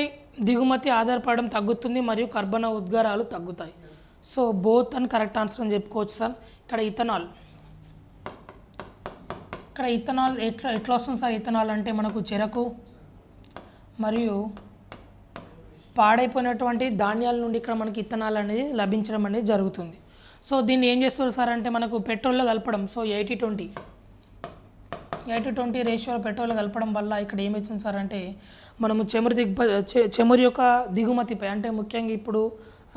దిగుమతి ఆధారపడడం తగ్గుతుంది మరియు కర్బన ఉద్గారాలు తగ్గుతాయి. సో బోత్ అని కరెక్ట్ ఆన్సర్ అని చెప్పుకోవచ్చు సార్. ఇక్కడ ఇథనాల్ ఎట్లా వస్తుంది సార్? ఇథనాల్ అంటే మనకు చెరకు మరియు పాడైపోయినటువంటి ధాన్యాల నుండి ఇక్కడ మనకి ఇథనాల్ అనేది లభించడం అనేది జరుగుతుంది. సో దీన్ని ఏం చేస్తారు సార్ అంటే మనకు పెట్రోల్లో కలపడం. సో 80-20 రేషియోలో పెట్రోల్ కలపడం వల్ల ఇక్కడ ఏమవుతుంది సార్ అంటే మనము చమురు యొక్క దిగుమతిపై అంటే ముఖ్యంగా ఇప్పుడు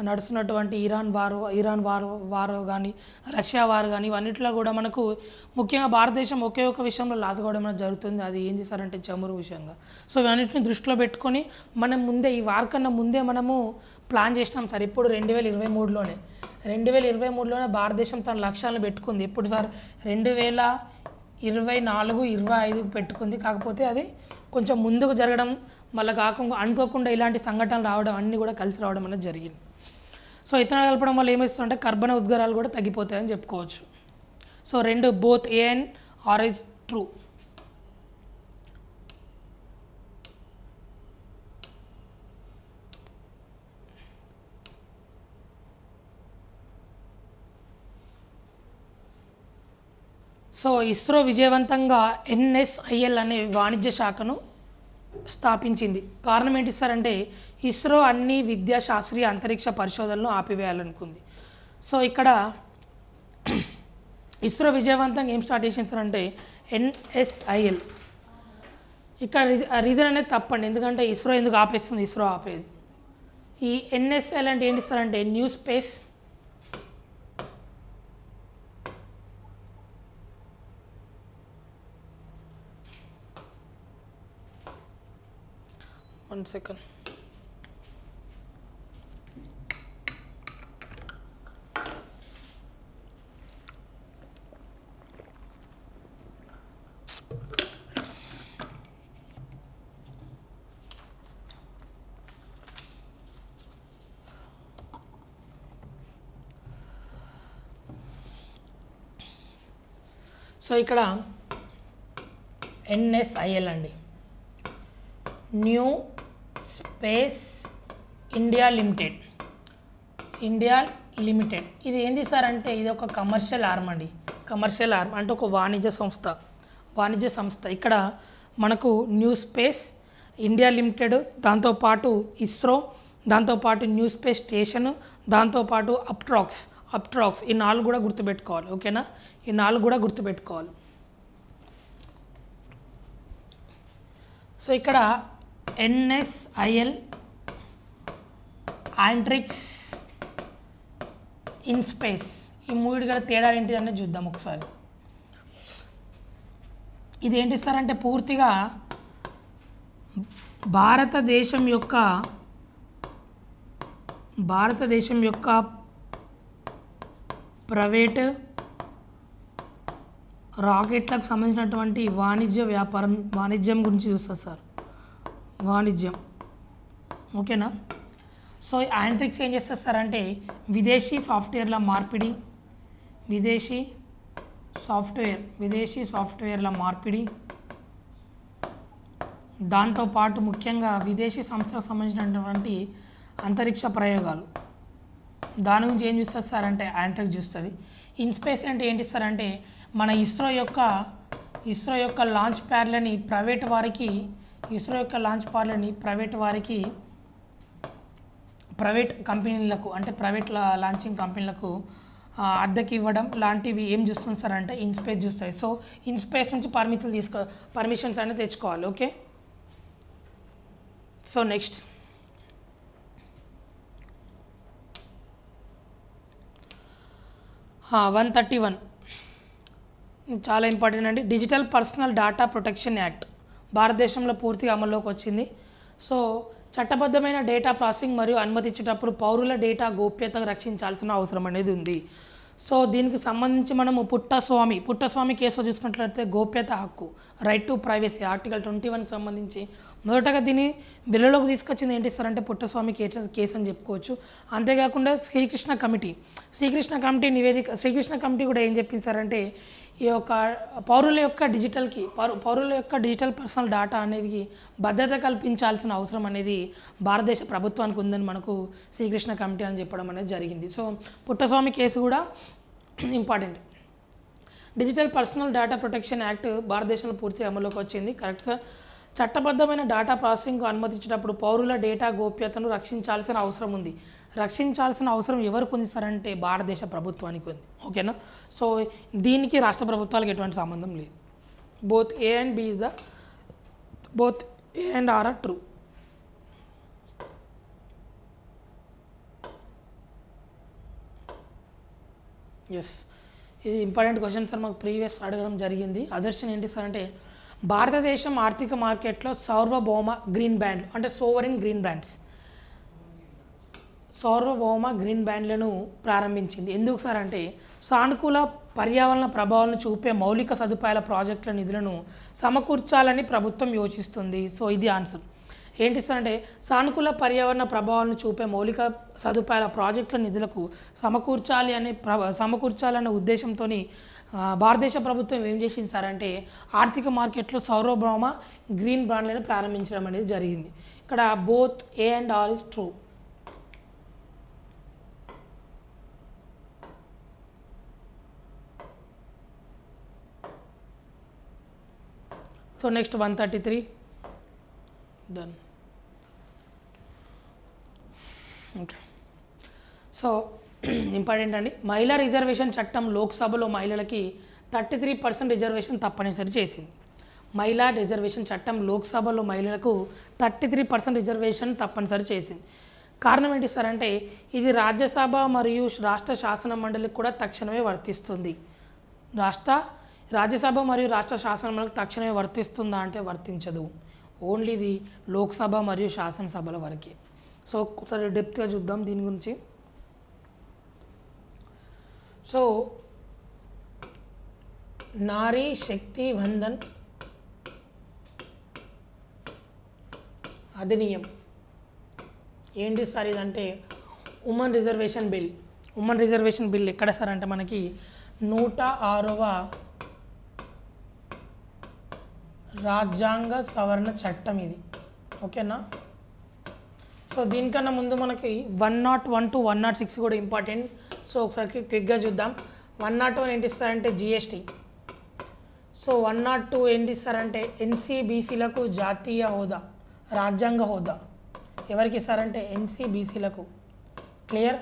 నడుస్తున్నటువంటి ఇరాన్ వార్ కానీ రష్యా వార్ కానీ ఇవన్నిట్లో కూడా మనకు ముఖ్యంగా భారతదేశం ఒకే ఒక విషయంలో లాసుకోవడం అనేది జరుగుతుంది. అది ఏంటి సార్ అంటే చమురు విషయంగా. సో ఇవన్నిటిని దృష్టిలో పెట్టుకొని మనం ముందే ఈ వార్ కన్నా ముందే మనము ప్లాన్ చేసినాం సార్. ఇప్పుడు 2023లోనే భారతదేశం తన లక్ష్యాలను పెట్టుకుంది. ఎప్పుడు సార్ 2024-25 పెట్టుకుంది. కాకపోతే అది కొంచెం ముందుకు జరగడం మళ్ళీ అనుకోకుండా ఇలాంటి సంఘటనలు రావడం అన్నీ కూడా కలిసి రావడం అనేది జరిగింది. సో ఇథనాల్ కలపడం వల్ల ఏమవుతుందంటే కర్బన ఉద్గారాలు కూడా తగ్గిపోతాయని చెప్పుకోవచ్చు. So both A and R is true. So ISRO విజయవంతంగా NSIL అనే వాణిజ్య శాఖను స్థాపించింది. కారణం ఏంటి సార్ అంటే ఇస్రో అన్ని విద్యా శాస్త్రీయ అంతరిక్ష పరిశోధనలు ఆపివేయాలనుకుంది. సో ఇక్కడ ఇస్రో విజయవంతంగా ఏం స్టార్ట్ చేసింది సార్ అంటే NSIL. ఇక్కడ రీజన్ అనేది తప్పండి. ఎందుకంటే ఇస్రో ఎందుకు ఆపేస్తుంది? ఇస్రో ఆపేది. ఈ NSIL అంటే ఏంటి సార్ అంటే new space One second. So ఇక్కడ NSIL అండి, న్యూ స్పేస్ ఇండియా లిమిటెడ్. ఇది ఏంది సార్ అంటే ఇది ఒక కమర్షియల్ ఆర్మ్ అండి. కమర్షియల్ ఆర్మ్ అంటే ఒక వాణిజ్య సంస్థ ఇక్కడ మనకు న్యూ స్పేస్ ఇండియా లిమిటెడ్, దాంతోపాటు ఇస్రో, దాంతోపాటు న్యూ స్పేస్ స్టేషన్, దాంతోపాటు అప్ట్రాక్స్ ఈ 4 కూడా గుర్తుపెట్టుకోవాలి. ఓకేనా, ఈ 4 కూడా గుర్తుపెట్టుకోవాలి. సో ఇక్కడ ఎన్ఎస్ఐఎల్, ఆంట్రిక్స్, ఇన్ స్పేస్ ఈ 3 గల తేడా ఏంటి అనేది చూద్దాం ఒకసారి. ఇది ఏంటి సార్ అంటే పూర్తిగా భారతదేశం యొక్క ప్రైవేట్ రాకెట్లకు సంబంధించినటువంటి వాణిజ్యం గురించి చూస్తారు సార్, వాణిజ్యం. ఓకేనా. సో యాంట్రిక్స్ ఏం చేస్తారు సార్ అంటే విదేశీ సాఫ్ట్వేర్ల మార్పిడి, దాంతోపాటు ముఖ్యంగా విదేశీ సంస్థలకు సంబంధించినటువంటి అంతరిక్ష ప్రయోగాలు, దాని గురించి ఏం చూస్తారు సార్ అంటే యాంట్రిక్స్ చూస్తుంది. ఇన్ స్పేస్ అంటే ఏంటి సార్ అంటే మన ఇస్రో యొక్క లాంచ్ ప్యాడ్లని ప్రైవేట్ వారికి ప్రైవేట్ కంపెనీలకు అంటే ప్రైవేట్ లాంచింగ్ కంపెనీలకు అద్దెకి ఇవ్వడం లాంటివి ఏం చూస్తుంది సార్ అంటే ఇన్ స్పేస్ చూస్తాయి. సో ఇన్ స్పేస్ నుంచి పర్మిషన్స్ అనేది తెచ్చుకోవాలి. ఓకే. సో నెక్స్ట్ 131 చాలా ఇంపార్టెంట్ అండి. Digital personal data protection act భారతదేశంలో పూర్తిగా అమల్లోకి వచ్చింది. సో చట్టబద్ధమైన డేటా ప్రాసెసింగ్ మరియు అనుమతించేటప్పుడు పౌరుల డేటా గోప్యతను రక్షించాల్సిన అవసరం అనేది ఉంది. సో దీనికి సంబంధించి మనము పుట్టస్వామి కేసులో చూసుకున్నట్లయితే గోప్యత హక్కు, రైట్ టు ప్రైవసీ ఆర్టికల్ 21కి సంబంధించి మొదటగా దీన్ని వెలుగులోకి తీసుకొచ్చింది ఏంటి సార్ అంటే పుట్టస్వామి కేసు అని చెప్పుకోవచ్చు. అంతేకాకుండా శ్రీకృష్ణ కమిటీ కూడా ఏం చెప్పింది సార్ అంటే ఈ యొక్క పౌరుల యొక్క డిజిటల్ పర్సనల్ డేటా అనేది భద్రత కల్పించాల్సిన అవసరం అనేది భారతదేశ ప్రభుత్వానికి ఉందని మనకు శ్రీకృష్ణ కమిటీ అని చెప్పడం అనేది జరిగింది. సో పుట్టస్వామి కేసు కూడా important. Digital personal data protection act భారతదేశంలో పూర్తిగా అమలులోకి వచ్చింది. Correct sir. చట్టబద్ధమైన డేటా ప్రాసెసింగ్కు అనుమతించేటప్పుడు పౌరుల డేటా గోప్యతను రక్షించాల్సిన అవసరం ఉంది. రక్షించాల్సిన అవసరం ఎవరికి ఉంది సార్ అంటే భారతదేశ ప్రభుత్వానికి ఉంది. ఓకేనా. సో దీనికి రాష్ట్ర ప్రభుత్వాలకు ఎటువంటి సంబంధం లేదు. Both A and R are true. Yes, ఇది ఇంపార్టెంట్ క్వశ్చన్ సార్, మాకు ప్రీవియస్ అడగడం జరిగింది. అదర్శన్ ఏంటి సార్ అంటే భారతదేశం ఆర్థిక మార్కెట్లో సార్వభౌమ గ్రీన్ బ్యాండ్లను ప్రారంభించింది. ఎందుకు సార్ అంటే సానుకూల పర్యావరణ ప్రభావాలను చూపే మౌలిక సదుపాయాల ప్రాజెక్టుల నిధులను సమకూర్చాలని ప్రభుత్వం యోచిస్తుంది. సో ఇది ఆన్సర్. ఏంటి సార్ అంటే సానుకూల పర్యావరణ ప్రభావాలను చూపే మౌలిక సదుపాయాల ప్రాజెక్టుల నిధులకు సమకూర్చాలనే ఉద్దేశంతో భారతదేశ ప్రభుత్వం ఏం చేసింది సార్ అంటే ఆర్థిక మార్కెట్లో సార్వభౌమ గ్రీన్ బాండ్లను ప్రారంభించడం అనేది జరిగింది. ఇక్కడ both A and R is true. So next 133 done. Okay. So important అండి. మహిళా రిజర్వేషన్ చట్టం లోక్సభలో మహిళలకి 33% రిజర్వేషన్ తప్పనిసరి చేసింది. మహిళా రిజర్వేషన్ చట్టం లోక్సభలో మహిళలకు 33% రిజర్వేషన్ తప్పనిసరి చేసింది. కారణం ఏంటి సార్ అంటే ఇది రాజ్యసభ మరియు రాష్ట్ర శాసన మండలికి కూడా తక్షణమే వర్తిస్తుంది. రాజ్యసభ మరియు రాష్ట్ర శాసన మండలికి తక్షణమే వర్తిస్తుందా అంటే వర్తించదు. ఓన్లీ ఇది లోక్సభ మరియు శాసనసభల వరకే. సో ఒకసారి డెప్త్గా చూద్దాం దీని గురించి. సో నారీ శక్తి వందన్ అధినియం ఏంటి సార్ ఇదంటే ఉమెన్ రిజర్వేషన్ బిల్ ఎక్కడ సార్ అంటే మనకి 106వ రాజ్యాంగ సవరణ చట్టం ఇది. ఓకేనా. సో దీనికన్నా ముందు మనకి 101 to 106 కూడా ఇంపార్టెంట్. సో ఒకసారి క్విక్గా చూద్దాం. 101 ఏంటి సార్ అంటే జిఎస్టీ. సో 102 ఏంటి సార్ అంటే ఎన్సీబీసీలకు జాతీయ హోదా, రాజ్యాంగ హోదా ఎవరికి సార్ అంటే ఎన్సీబీసీలకు. Clear.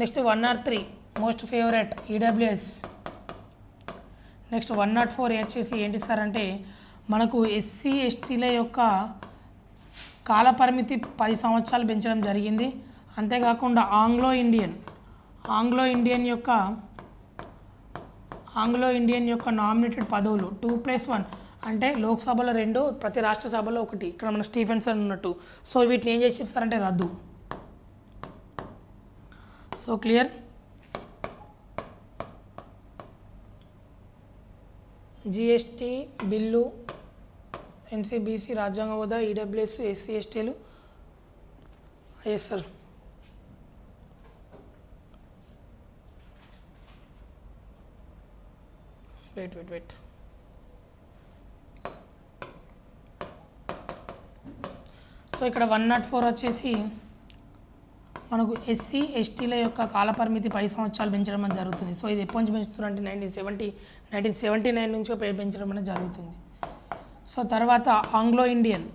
Next 103 most favourite EWS. Next 104 వచ్చేసి ఏంటి సార్ అంటే మనకు ఎస్సీ ఎస్టీల యొక్క కాలపరిమితి 10 సంవత్సరాలు పెంచడం జరిగింది. అంతేకాకుండా ఆంగ్లో ఇండియన్ యొక్క నామినేటెడ్ పదవులు 2+1 అంటే లోక్సభలో 2, ప్రతి రాష్ట్ర సభలో 1. ఇక్కడ మన స్టీఫెన్సన్ ఉన్నట్టు. సో వీటిని ఏం చేసేస్తారంటే రద్దు. So clear. GST bill, NCBC, రాజ్యాంగ హోదా, ఈడబ్ల్యూఎస్, ఎస్సీ ఎస్టీలు. Yes sir. వెయిట్. సో ఇక్కడ 104 వచ్చేసి మనకు ఎస్సీ ఎస్టీల యొక్క కాలపరిమితి 10 సంవత్సరాలు పెంచడం అనేది జరుగుతుంది. సో ఇది ఎప్పటి నుంచి పెంచుతున్నారు అంటే 1979 నుంచి పెంచడం అనేది జరుగుతుంది. సో తర్వాత ఆంగ్లో ఇండియన్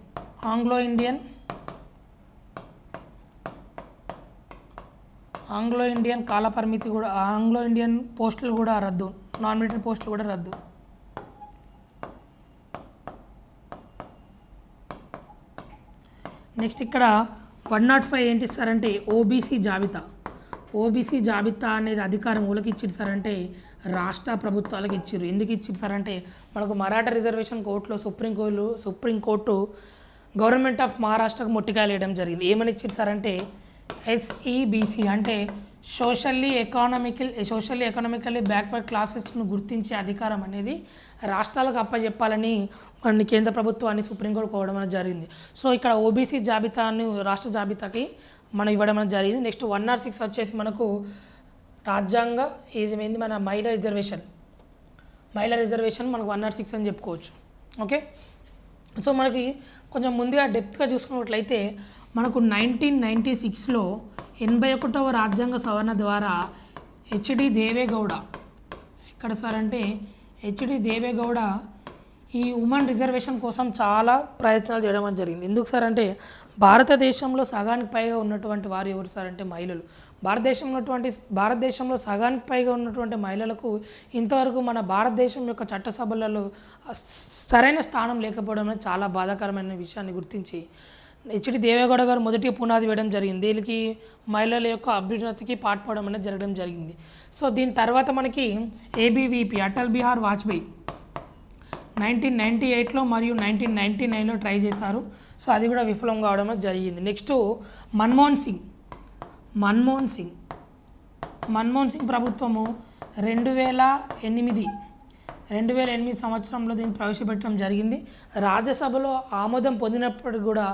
కాలపరిమితి కూడా, ఆంగ్లో ఇండియన్ పోస్టులు కూడా రద్దు, నామినేటెడ్ పోస్టులు కూడా రద్దు. నెక్స్ట్ ఇక్కడ 105 ఏంటి సార్ అంటే ఓబీసీ జాబితా అనేది అధికారం ఊళ్ళకి ఇచ్చారు సార్ అంటే రాష్ట్ర ప్రభుత్వాలకు ఇచ్చారు. ఎందుకు ఇచ్చారు సార్ అంటే మనకు మరాఠా రిజర్వేషన్ కోర్టులో సుప్రీంకోర్టు గవర్నమెంట్ ఆఫ్ మహారాష్ట్రకు మొట్టికాయలు వేయడం జరిగింది. ఏమని ఇచ్చారు సార్ అంటే ఎస్ఈబీసీ అంటే సోషల్లీ ఎకనామికల్లీ బ్యాక్వర్డ్ క్లాసెస్ను గుర్తించే అధికారం అనేది రాష్ట్రాలకు అప్పచెప్పాలని మన కేంద్ర ప్రభుత్వాన్ని సుప్రీంకోర్టు కోవడం అనేది జరిగింది. సో ఇక్కడ ఓబీసీ జాబితాను రాష్ట్ర జాబితాకి మనం ఇవ్వడం అనేది జరిగింది. నెక్స్ట్ 106 వచ్చేసి మనకు రాజ్యాంగ ఇది ఏంది మన మహిళా రిజర్వేషన్ మనకు 106 అని చెప్పుకోవచ్చు. ఓకే. సో మనకి కొంచెం ముందుగా డెప్త్గా చూసుకున్నట్లయితే మనకు 1996లో 81వ రాజ్యాంగ సవరణ ద్వారా హెచ్డి దేవేగౌడ ఎక్కడ సార్ అంటే హెచ్డి దేవేగౌడ ఈ ఉమెన్ రిజర్వేషన్ కోసం చాలా ప్రయత్నాలు చేయడం అని జరిగింది. ఎందుకు సార్ అంటే భారతదేశంలో సగానికి పైగా ఉన్నటువంటి వారు ఎవరు సార్ అంటే మహిళలు. భారతదేశంలో సగానికి పైగా ఉన్నటువంటి మహిళలకు ఇంతవరకు మన భారతదేశం యొక్క చట్టసభలలో సరైన స్థానం లేకపోవడం అనేది చాలా బాధాకరమైన విషయాన్ని గుర్తించి హెచ్డి దేవేగౌడ గారు మొదటి పునాది వేయడం జరిగింది. దీనికి మహిళల యొక్క అభ్యున్నతికి పాటుపడడం అనేది జరగడం జరిగింది. సో దీని తర్వాత మనకి ఏబీవీపీ అటల్ బిహారీ వాజ్పేయి 1998లో మరియు 1999లో ట్రై చేశారు. సో అది కూడా విఫలం కావడం జరిగింది. నెక్స్ట్ మన్మోహన్ సింగ్ ప్రభుత్వము 2008 సంవత్సరంలో దీన్ని ప్రవేశపెట్టడం జరిగింది. రాజ్యసభలో ఆమోదం పొందినప్పటికీ కూడా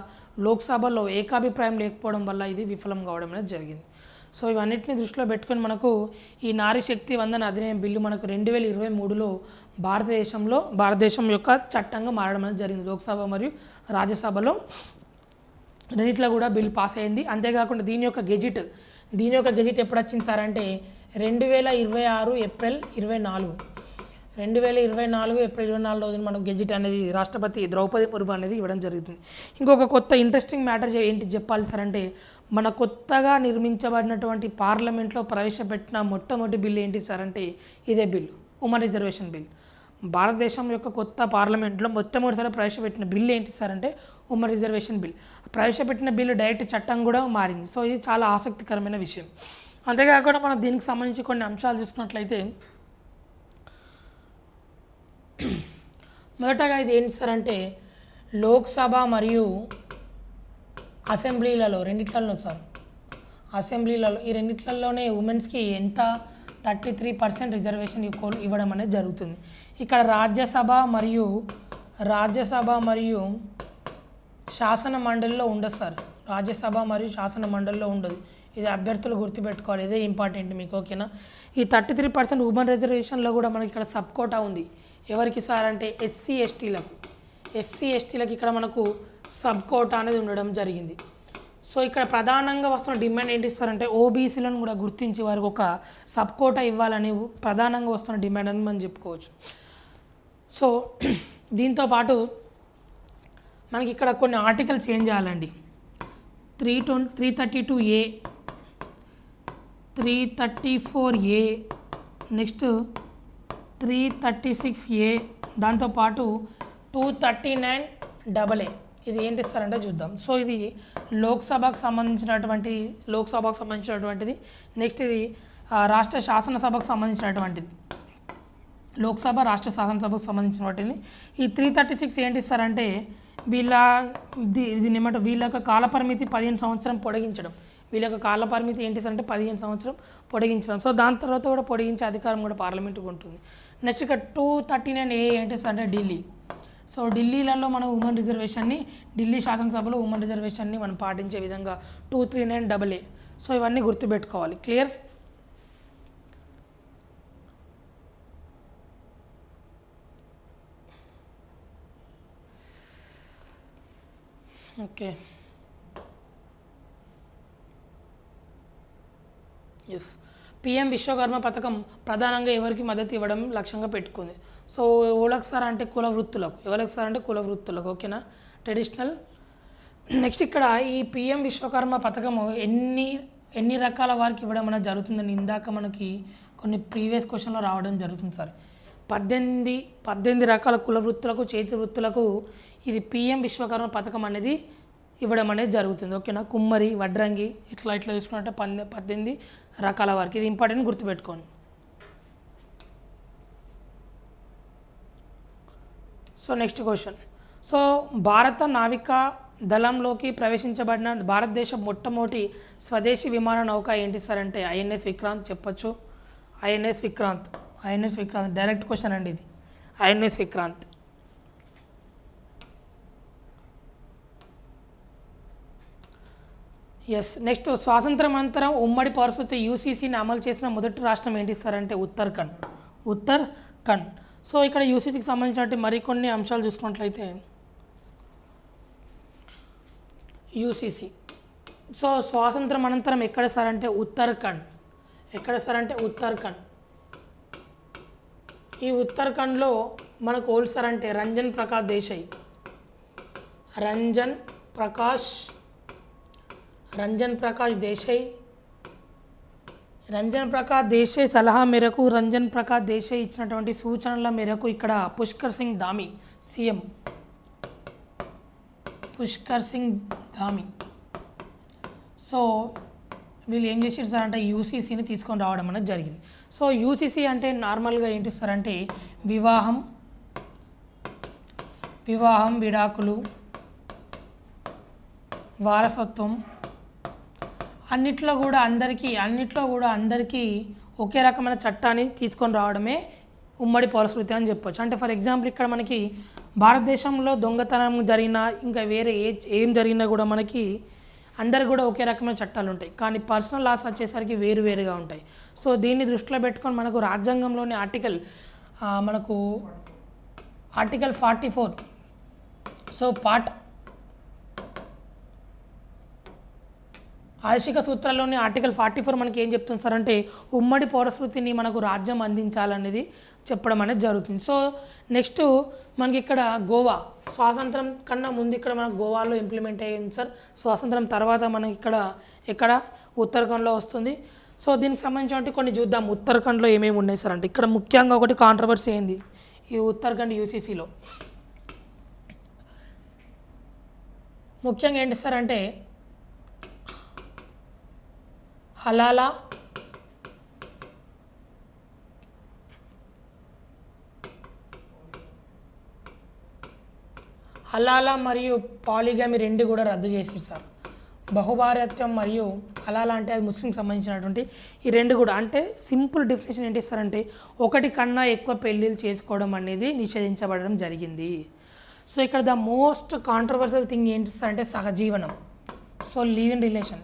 లోక్సభలో ఏకాభిప్రాయం లేకపోవడం వల్ల ఇది విఫలం కావడం అనేది జరిగింది. సో ఇవన్నిటిని దృష్టిలో పెట్టుకొని మనకు ఈ నారీ శక్తి వందన అధినియం బిల్లు మనకు 2023లో భారతదేశం యొక్క చట్టంగా మారడం అనేది జరిగింది. లోక్సభ మరియు రాజ్యసభలో రెండిట్లో కూడా బిల్ పాస్ అయింది. అంతేకాకుండా దీని యొక్క గెజిట్ ఎప్పుడు వచ్చింది సార్ అంటే 2026 ఏప్రిల్ 24 ఏప్రిల్ 24 రోజున మనకు గెజిట్ అనేది రాష్ట్రపతి ద్రౌపది ముర్ము అనేది ఇవ్వడం జరుగుతుంది. ఇంకొక కొత్త ఇంట్రెస్టింగ్ మ్యాటర్ ఏంటి చెప్పాలి సార్ అంటే మన కొత్తగా నిర్మించబడినటువంటి పార్లమెంట్లో ప్రవేశపెట్టిన మొట్టమొదటి బిల్ ఏంటి సార్ అంటే ఇదే బిల్, ఉమెన్ రిజర్వేషన్ బిల్. భారతదేశం యొక్క కొత్త పార్లమెంట్లో మొట్టమొదటిసారి ప్రవేశపెట్టిన బిల్ ఏంటి సార్ అంటే ఉమెన్ రిజర్వేషన్ బిల్. ప్రవేశపెట్టిన బిల్లు డైరెక్ట్ చట్టం కూడా మారింది. సో ఇది చాలా ఆసక్తికరమైన విషయం. అంతేకాకుండా మనం దీనికి సంబంధించి కొన్ని అంశాలు చూసుకున్నట్లయితే మొదటగా ఇది ఏంటి సార్ అంటే లోక్సభ మరియు అసెంబ్లీలలో ఈ రెండిట్లలోనే ఉమెన్స్కి ఎంత 33% రిజర్వేషన్ ఇవ్వడం అనేది జరుగుతుంది. ఇక్కడ రాజ్యసభ మరియు శాసన మండలిలో ఉండదు సార్. రాజ్యసభ మరియు శాసన మండలిలో ఉండదు. ఇది అభ్యర్థులు గుర్తుపెట్టుకోవాలి. ఇదే ఇంపార్టెంట్ మీకు. ఓకేనా. ఈ 33% ఉమెన్ రిజర్వేషన్లో కూడా మనకి ఇక్కడ సబ్ కోటా ఉంది. ఎవరికి సార్ అంటే ఎస్సీ ఎస్టీలకు ఇక్కడ మనకు సబ్ కోటా అనేది ఉండడం జరిగింది. సో ఇక్కడ ప్రధానంగా వస్తున్న డిమాండ్ ఏంటి ఇస్తారంటే ఓబీసీలను కూడా గుర్తించి వారికి ఒక సబ్ కోటా ఇవ్వాలని ప్రధానంగా వస్తున్న డిమాండ్ అని మనం చెప్పుకోవచ్చు. సో దీంతో పాటు మనకి ఇక్కడ కొన్ని ఆర్టికల్స్ ఏం చేయాలండి, 332A, 334A, నెక్స్ట్ 336A, దాంతోపాటు 239AA. ఇది ఏంటి ఇస్తారంటే చూద్దాం. సో ఇది లోక్సభకు సంబంధించినటువంటిది. నెక్స్ట్ ఇది రాష్ట్ర శాసనసభకు సంబంధించినటువంటిది, లోక్సభ రాష్ట్ర శాసనసభకు సంబంధించినటువంటిది. ఈ 336 ఏంటి ఇస్తారంటే దీని ఏమంటారు, వీళ్ళ యొక్క కాలపరిమితి 15 సంవత్సరం పొడిగించడం. వీళ్ళ యొక్క కాలపరిమితి ఏంటి సార్ అంటే 15 సంవత్సరం పొడిగించడం. సో దాని తర్వాత కూడా పొడిగించే అధికారం కూడా పార్లమెంటుకు ఉంటుంది. నెక్స్ట్ ఇక్కడ 239A ఏంటి సార్ అంటే ఢిల్లీ. సో ఢిల్లీలలో మనం ఉమెన్ రిజర్వేషన్ని, ఢిల్లీ శాసనసభలో ఉమెన్ రిజర్వేషన్ని మనం పాటించే విధంగా 239AA. సో ఇవన్నీ గుర్తుపెట్టుకోవాలి. Clear? Okay, yes. PM Vishwakarma పథకం ప్రధానంగా ఎవరికి మద్దతు ఇవ్వడం లక్ష్యంగా పెట్టుకుంది. సో ఎవరికి సార్ అంటే కుల వృత్తులకు, ఎవరికి సార్ అంటే కుల వృత్తులకు. ఓకేనా, ట్రెడిషనల్. నెక్స్ట్ ఇక్కడ ఈ పిఎం విశ్వకర్మ పథకము ఎన్ని రకాల వారికి ఇవ్వడం అనేది జరుగుతుందని ఇందాక మనకి కొన్ని ప్రీవియస్ క్వశ్చన్లో రావడం జరుగుతుంది సార్. 18 రకాల కుల వృత్తులకు, చేతి వృత్తులకు ఇది పిఎం విశ్వకర్మ పథకం అనేది ఇవ్వడం అనేది జరుగుతుంది. ఓకేనా, కుమ్మరి, వడ్రంగి ఇట్లా తీసుకున్నట్టే 18 రకాల వారికి. ఇది ఇంపార్టెంట్, గుర్తుపెట్టుకోండి. So next question. సో భారత నావికా దళంలోకి ప్రవేశించబడిన భారతదేశం మొట్టమొదటి స్వదేశీ విమాన నౌక ఏంటి సార్ అంటే ఐఎన్ఎస్ విక్రాంత్ చెప్పొచ్చు. ఐఎన్ఎస్ విక్రాంత్ డైరెక్ట్ క్వశ్చన్ అండి ఇది, ఐఎన్ఎస్ విక్రాంత్. ఎస్. నెక్స్ట్ స్వాతంత్రం అనంతరం ఉమ్మడి పౌరసత్వ యూసీసీని అమలు చేసిన మొదటి రాష్ట్రం ఏంటి సార్ అంటే ఉత్తరాఖండ్. సో ఇక్కడ యూసీసీకి సంబంధించినట్టు మరికొన్ని అంశాలు చూసుకున్నట్లయితే యూసీసీ సో స్వాతంత్రం అనంతరం ఎక్కడ సార్ అంటే ఉత్తరాఖండ్. ఈ ఉత్తరాఖండ్లో మనకు ఓల్డ్ సార్ అంటే రంజన్ ప్రకాష్ దేశాయ్ సలహా మేరకు, రంజన్ ప్రకాష్ దేశాయ్ ఇచ్చినటువంటి సూచనల మేరకు ఇక్కడ పుష్కర్ సింగ్ ధామీ సీఎం. సో వీళ్ళు ఏం చేసారు సార్ అంటే యూసీసీని తీసుకొని రావడం అనేది జరిగింది. సో యూసీసీ అంటే నార్మల్గా ఏంటి సార్ అంటే వివాహం, విడాకులు, వారసత్వం అన్నిట్లో కూడా అందరికీ ఒకే రకమైన చట్టాన్ని తీసుకొని రావడమే ఉమ్మడి పౌరస్మృతి అని చెప్పొచ్చు. అంటే ఫర్ ఎగ్జాంపుల్ ఇక్కడ మనకి భారతదేశంలో దొంగతనం జరిగినా ఇంకా వేరే ఏం జరిగినా కూడా మనకి అందరికి కూడా ఒకే రకమైన చట్టాలు ఉంటాయి, కానీ పర్సనల్ లాస్ వచ్చేసరికి వేరుగా ఉంటాయి. సో దీన్ని దృష్టిలో పెట్టుకొని మనకు రాజ్యాంగంలోని ఆర్టికల్ 44 సో ఆశిక సూత్రాల్లోని ఆర్టికల్ 44 మనకి ఏం చెప్తుంది సార్ అంటే ఉమ్మడి పౌరస్మృతిని మనకు రాజ్యం అందించాలనేది చెప్పడం అనేది జరుగుతుంది. సో నెక్స్ట్ మనకి ఇక్కడ గోవా స్వాతంత్రం కన్నా ముందు ఇక్కడ మనకు గోవాలో ఇంప్లిమెంట్ అయ్యింది సార్. స్వాతంత్రం తర్వాత మనకి ఇక్కడ ఉత్తరాఖండ్లో వస్తుంది. సో దీనికి సంబంధించిన కొన్ని చూద్దాం. ఉత్తరాఖండ్లో ఏమేమి ఉన్నాయి సార్ అంటే ఇక్కడ ముఖ్యంగా ఒకటి కాంట్రవర్సీ అయింది ఈ ఉత్తరాఖండ్ యూసీసీలో. ముఖ్యంగా ఏంటి సార్ అంటే హలాలా మరియు పాలిగమి రెండు కూడా రద్దు చేశారు సార్. బహుభార్యత్వం మరియు హలాలా అంటే అది ముస్లింకి సంబంధించినటువంటి ఈ రెండు కూడా. అంటే సింపుల్ డెఫినేషన్ ఏంటి సార్ అంటే ఒకటి కన్నా ఎక్కువ పెళ్ళిళ్ళు చేసుకోవడం అనేది నిషేధించబడడం జరిగింది. సో ఇక్కడ ద మోస్ట్ కాంట్రవర్షియల్ థింగ్ ఏంటి సార్ అంటే సహజీవనం. సో లివ్ ఇన్ రిలేషన్,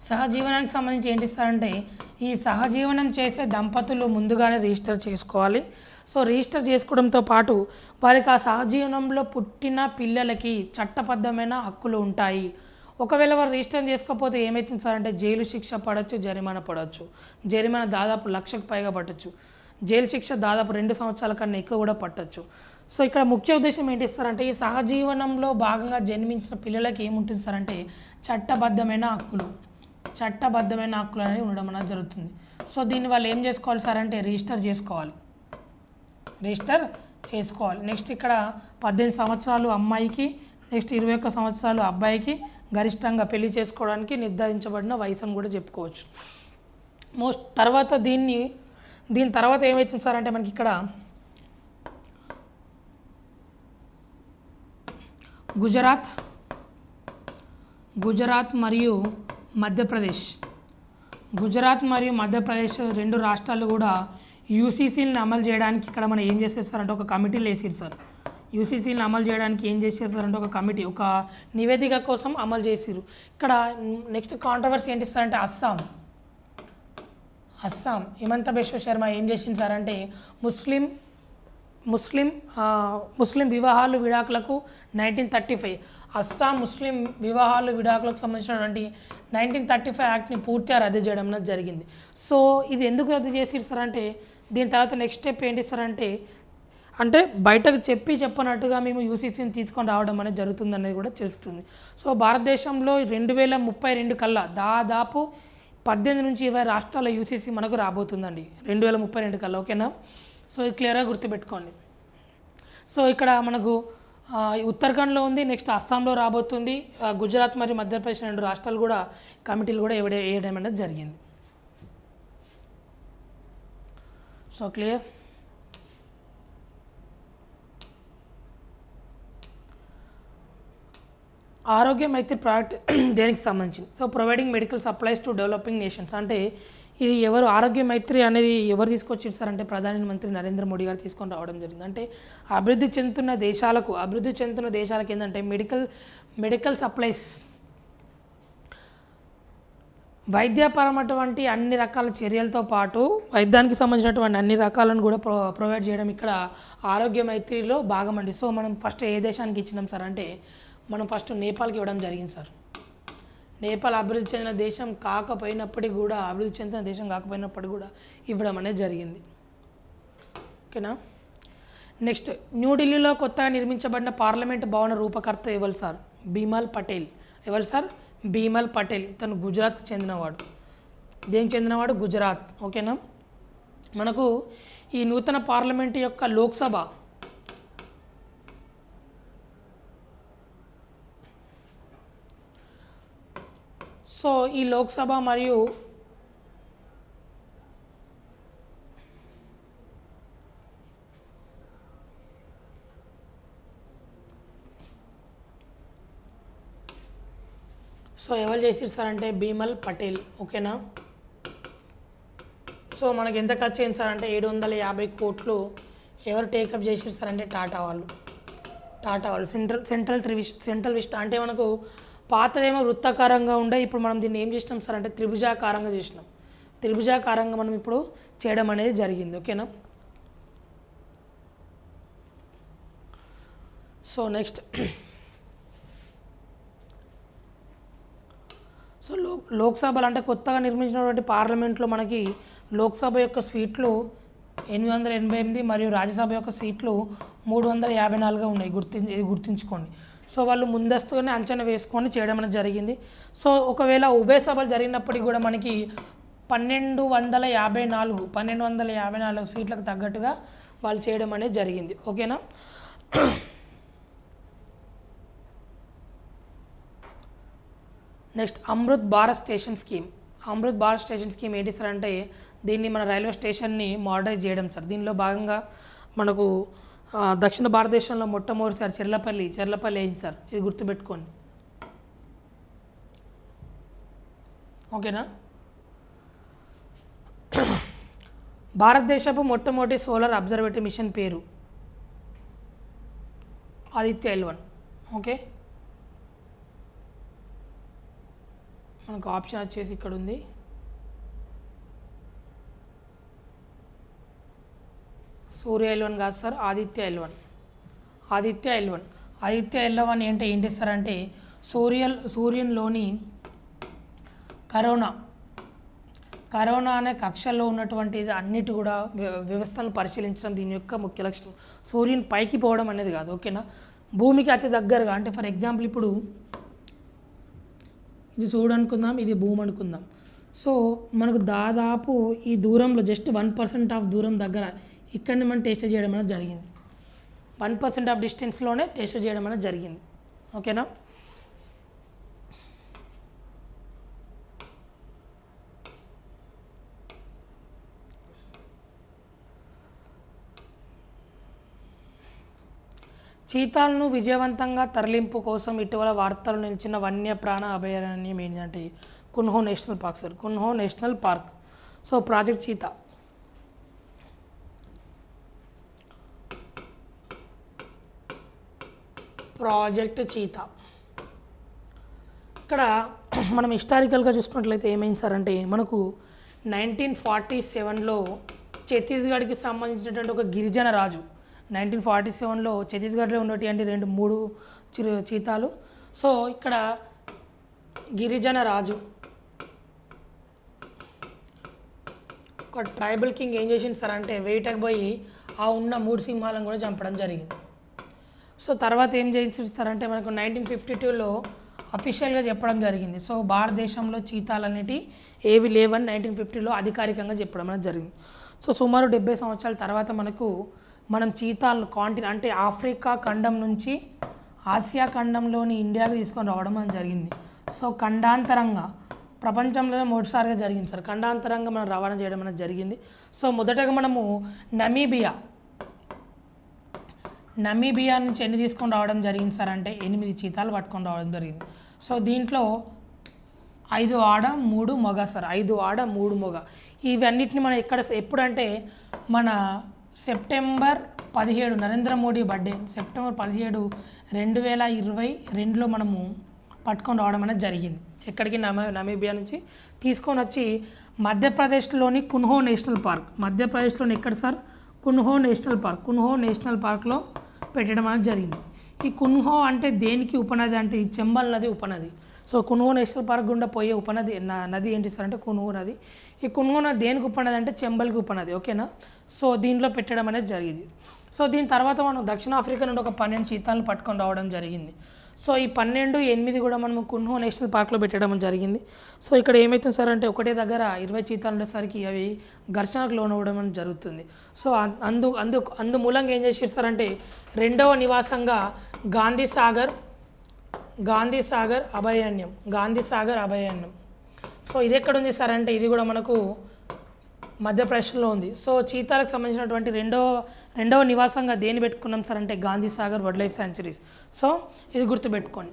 సహజీవనానికి సంబంధించి ఏంటి సార్ అంటే ఈ సహజీవనం చేసే దంపతులు ముందుగానే రిజిస్టర్ చేసుకోవాలి. సో రిజిస్టర్ చేసుకోవడంతో పాటు వారికి ఆ సహజీవనంలో పుట్టిన పిల్లలకి చట్టబద్ధమైన హక్కులు ఉంటాయి. ఒకవేళ వారు రిజిస్టర్ చేసుకోకపోతే ఏమవుతుంది సార్ అంటే జైలు శిక్ష పడవచ్చు, జరిమానా పడవచ్చు. జరిమానా దాదాపు 1,00,000కు పైగా పట్టచ్చు. జైలు శిక్ష దాదాపు 2 సంవత్సరాల కన్నా ఎక్కువ కూడా పట్టచ్చు. సో ఇక్కడ ముఖ్య ఉద్దేశం ఏంటి సార్ అంటే ఈ సహజీవనంలో భాగంగా జన్మించిన పిల్లలకి ఏముంటుంది సార్ అంటే చట్టబద్ధమైన హక్కులు అనేది ఉండడం అనేది జరుగుతుంది. సో దీన్ని వాళ్ళు ఏం చేసుకోవాలి సార్ అంటే రిజిస్టర్ చేసుకోవాలి. నెక్స్ట్ ఇక్కడ 18 సంవత్సరాలు అమ్మాయికి, నెక్స్ట్ 21 సంవత్సరాలు అబ్బాయికి గరిష్టంగా పెళ్లి చేసుకోవడానికి నిర్ధారించబడిన వయసు అని కూడా చెప్పుకోవచ్చు. తర్వాత దీని తర్వాత ఏమవుతుంది సార్ అంటే మనకి ఇక్కడ గుజరాత్ మరియు మధ్యప్రదేశ్ 2 రాష్ట్రాలు కూడా యూసీసీని అమలు చేయడానికి ఇక్కడ మనం ఏం చేసేస్తారంటే ఒక కమిటీలు వేసారు సార్. యూసీసీని అమలు చేయడానికి ఏం చేసేస్తారంటే ఒక కమిటీ, ఒక నివేదిక కోసం అమలు చేసిరు. ఇక్కడ నెక్స్ట్ కాంట్రవర్సీ ఏంటి సార్ అంటే అస్సాం హిమంత బిశ్వ శర్మ ఏం చేసింది సార్ అంటే ముస్లిం వివాహాలు విడాకులకు 1935 అస్సాం ముస్లిం వివాహాలు విడాకులకు సంబంధించినటువంటి 1935 యాక్ట్ని పూర్తిగా రద్దు చేయడం జరిగింది. సో ఇది ఎందుకు రద్దు చేసిరు సార్ అంటే దీని తర్వాత నెక్స్ట్ స్టెప్ ఏంటి సార్ అంటే బయటకు చెప్పనట్టుగా మేము యూసీసీని తీసుకొని రావడం అనేది జరుగుతుంది అనేది కూడా తెలుస్తుంది. సో భారతదేశంలో 2032 కల్లా దాదాపు 18 నుంచి 20 రాష్ట్రాల యూసీసీ మనకు రాబోతుందండి 2032 కల్లా. ఓకేనా? సో ఇది క్లియర్గా గుర్తుపెట్టుకోండి. సో ఇక్కడ మనకు ఉత్తరాఖండ్లో ఉంది, నెక్స్ట్ అస్సాంలో రాబోతుంది, గుజరాత్ మరియు మధ్యప్రదేశ్ 2 రాష్ట్రాలు కూడా కమిటీలు కూడా వేయడం అనేది జరిగింది. So clear. ఆరోగ్య మైత్రి ప్రాజెక్ట్ దేనికి సంబంధించింది? So providing medical supplies to developing nations అంటే ఇది ఎవరు ఆరోగ్య మైత్రి అనేది ఎవరు తీసుకొచ్చిస్తారంటే ప్రధానమంత్రి నరేంద్ర మోడీ గారు తీసుకొని రావడం జరిగింది. అంటే అభివృద్ధి చెందుతున్న దేశాలకు ఏంటంటే మెడికల్ సప్లైస్ వైద్యపరమైనటువంటి అన్ని రకాల చర్యలతో పాటు వైద్యానికి సంబంధించినటువంటి అన్ని రకాలను కూడా ప్రొవైడ్ చేయడం ఇక్కడ ఆరోగ్య మైత్రిలో భాగం అండి. సో మనం ఫస్ట్ ఏ దేశానికి ఇచ్చినాం సార్ అంటే మనం ఫస్ట్ నేపాల్కి ఇవ్వడం జరిగింది సార్. నేపాల్ అభివృద్ధి చెందిన దేశం కాకపోయినప్పటికీ కూడా ఇవ్వడం అనేది జరిగింది. ఓకేనా? నెక్స్ట్ న్యూఢిల్లీలో కొత్తగా నిర్మించబడిన పార్లమెంట్ భవన రూపకర్త ఎవరు సార్? బిమల్ పటేల్. ఎవరు సార్? బిమల్ పటేల్. ఇతను గుజరాత్కి చెందినవాడు. దేనికి చెందినవాడు? గుజరాత్. ఓకేనా? మనకు ఈ నూతన పార్లమెంట్ యొక్క లోక్సభ సో ఈ లోక్సభ మరియు సో ఎవరు చేసిరు సార్ అంటే బిమల్ పటేల్. ఓకేనా? సో మనకి ఎంత ఖర్చు అయింది సార్ అంటే 750 కోట్లు ఎవరు టేకప్ చేసిరు సార్ అంటే టాటా వాళ్ళు. సెంట్రల్ విస్టా అంటే మనకు పాతదేమో వృత్తాకారంగా ఉండే, ఇప్పుడు మనం దీన్ని ఏం చేసినాం సార్ అంటే త్రిభుజాకారంగా చేసినాం. త్రిభుజాకారంగా మనం ఇప్పుడు చేయడం అనేది జరిగింది. ఓకేనా? సో నెక్స్ట్ సో లోక్సభలు అంటే కొత్తగా నిర్మించినటువంటి పార్లమెంట్లో మనకి లోక్సభ యొక్క సీట్లు 888 మరియు రాజ్యసభ యొక్క సీట్లు 354గా ఉన్నాయి. గుర్తుంచుకోండి. సో వాళ్ళు ముందస్తుగానే అంచనా వేసుకొని చేయడం అనేది జరిగింది. సో ఒకవేళ ఉభయ సభలు జరిగినప్పటికీ కూడా మనకి 1254 సీట్లకు తగ్గట్టుగా వాళ్ళు చేయడం అనేది జరిగింది. ఓకేనా? Next Amrit Bharat station scheme ఏంటి సార్ అంటే దీన్ని మన రైల్వే స్టేషన్ని మోడరైజ్ చేయడం సార్. దీనిలో భాగంగా మనకు దక్షిణ భారతదేశంలో మొట్టమొదటిసారి చెర్లపల్లి అయింది సార్. ఇది గుర్తుపెట్టుకోండి. ఓకేనా? భారతదేశపు మొట్టమొదటి సోలార్ అబ్జర్వేటరీ మిషన్ పేరు ఆదిత్య L1. ఓకే, మనకు ఆప్షన్ వచ్చేసి ఇక్కడ ఉంది. సూర్య L1 కాదు సార్, ఆదిత్య L1 ఏంటి సార్ అంటే సూర్యునిలోని కరోనా అనే కక్షలో ఉన్నటువంటి అన్నిటి కూడా వ్యవస్థలను పరిశీలించడం దీని యొక్క ముఖ్య లక్షణం. సూర్యుని పైకి పోవడం అనేది కాదు, ఓకేనా. భూమికి అతి దగ్గరగా, అంటే ఫర్ ఎగ్జాంపుల్ ఇప్పుడు ఇది చూడనుకుందాం, ఇది భూమి అనుకుందాం. సో మనకు దాదాపు ఈ దూరంలో జస్ట్ 1% ఆఫ్ దూరం దగ్గర ఇక్కడిని మనం టెస్ట్ చేయడం అనేది జరిగింది. 1% ఆఫ్ డిస్టెన్స్లోనే టెస్ట్ చేయడం అనేది జరిగింది, ఓకేనా. చీతాలను విజయవంతంగా తరలింపు కోసం ఇటీవల వార్తలు నిలిచిన వన్యప్రాణ అభయారణ్యం ఏంటంటే Kuno national park sir. Kuno national park. So project cheetah. ఇక్కడ మనం హిస్టారికల్గా చూసుకున్నట్లయితే ఏమైంది సార్ అంటే మనకు 1947లో ఛత్తీస్గఢ్కి సంబంధించినటువంటి ఒక గిరిజన రాజు 1947లో ఛత్తీస్గఢ్లో ఉన్నటువంటి 3 చీతాలు. సో ఇక్కడ గిరిజన రాజు ఒక ట్రైబల్ కింగ్ ఏం చేసింది సార్ అంటే వేటకు పోయి ఆ ఉన్న 3 సింహాలను కూడా చంపడం జరిగింది. సో తర్వాత ఏం చేస్తారంటే మనకు 1952లో అఫీషియల్గా చెప్పడం జరిగింది. సో భారతదేశంలో చీతాలు అనేవి ఏవి లేవని 1950లో అధికారికంగా చెప్పడం అనేది జరిగింది. సో సుమారు 70 సంవత్సరాల తర్వాత మనం చీతాలను అంటే ఆఫ్రికా ఖండం నుంచి ఆసియా ఖండంలోని ఇండియాకి తీసుకొని రావడం అనేది జరిగింది. సో ఖండాంతరంగా ప్రపంచంలో మొదటిసారిగా జరిగింది సార్. ఖండాంతరంగా మనం రవాణా చేయడం అనేది జరిగింది. సో మొదటగా మనము నమీబియా నుంచి ఎన్ని తీసుకొని రావడం జరిగింది సార్ అంటే 8 చీతాలు పట్టుకొని రావడం జరిగింది. సో దీంట్లో 5 ఆడ 3 మగ సార్. 5 ఆడ 3 మగ. ఇవన్నిటిని మనం ఎప్పుడంటే మన September 17 Narendra Modi birthday September 17, 2022లో మనము పట్టుకొని రావడం అనేది జరిగింది. ఎక్కడికి నమీబియా నుంచి తీసుకొని వచ్చి మధ్యప్రదేశ్లోని కున్హో నేషనల్ పార్క్. మధ్యప్రదేశ్లోని ఎక్కడ సార్? కున్హో నేషనల్ పార్క్లో పెట్టడం అనేది జరిగింది. ఈ కున్హో అంటే దేనికి ఉపనది అంటే ఈ చంబల్ నది ఉపనది. సో కున్హో నేషనల్ పార్క్ గుండా పోయే ఉపనది నది ఏంటి సార్ అంటే కున్హో నది. ఈ కున్హో నది దేనికి ఉపనది అంటే చంబల్కి ఉపనది, ఓకేనా. సో దీంట్లో పెట్టడం అనేది జరిగింది. సో దీని తర్వాత మనం దక్షిణాఫ్రికా నుండి ఒక 12 చీతాలను పట్టుకొని రావడం జరిగింది. సో ఈ 12, 8 కూడా మనం కున్హో నేషనల్ పార్క్లో పెట్టడం జరిగింది. సో ఇక్కడ ఏమవుతుంది సార్ అంటే ఒకటే దగ్గర 20 చీతాలు ఉండేసరికి అవి ఘర్షణకు లోనవ్వడం అనేది జరుగుతుంది. సో అందు మూలంగా ఏం చేసారు సార్ అంటే 2వ నివాసంగా గాంధీ సాగర్ అభయారణ్యం. సో ఇది ఎక్కడ ఉంది సార్ అంటే ఇది కూడా మనకు మధ్యప్రదేశ్లో ఉంది. సో చీతాలకు సంబంధించినటువంటి రెండవ నివాసంగా దేని పెట్టుకున్నాం సార్ అంటే Gandhi Sagar wildlife sanctuaries. So ఇది గుర్తుపెట్టుకోండి.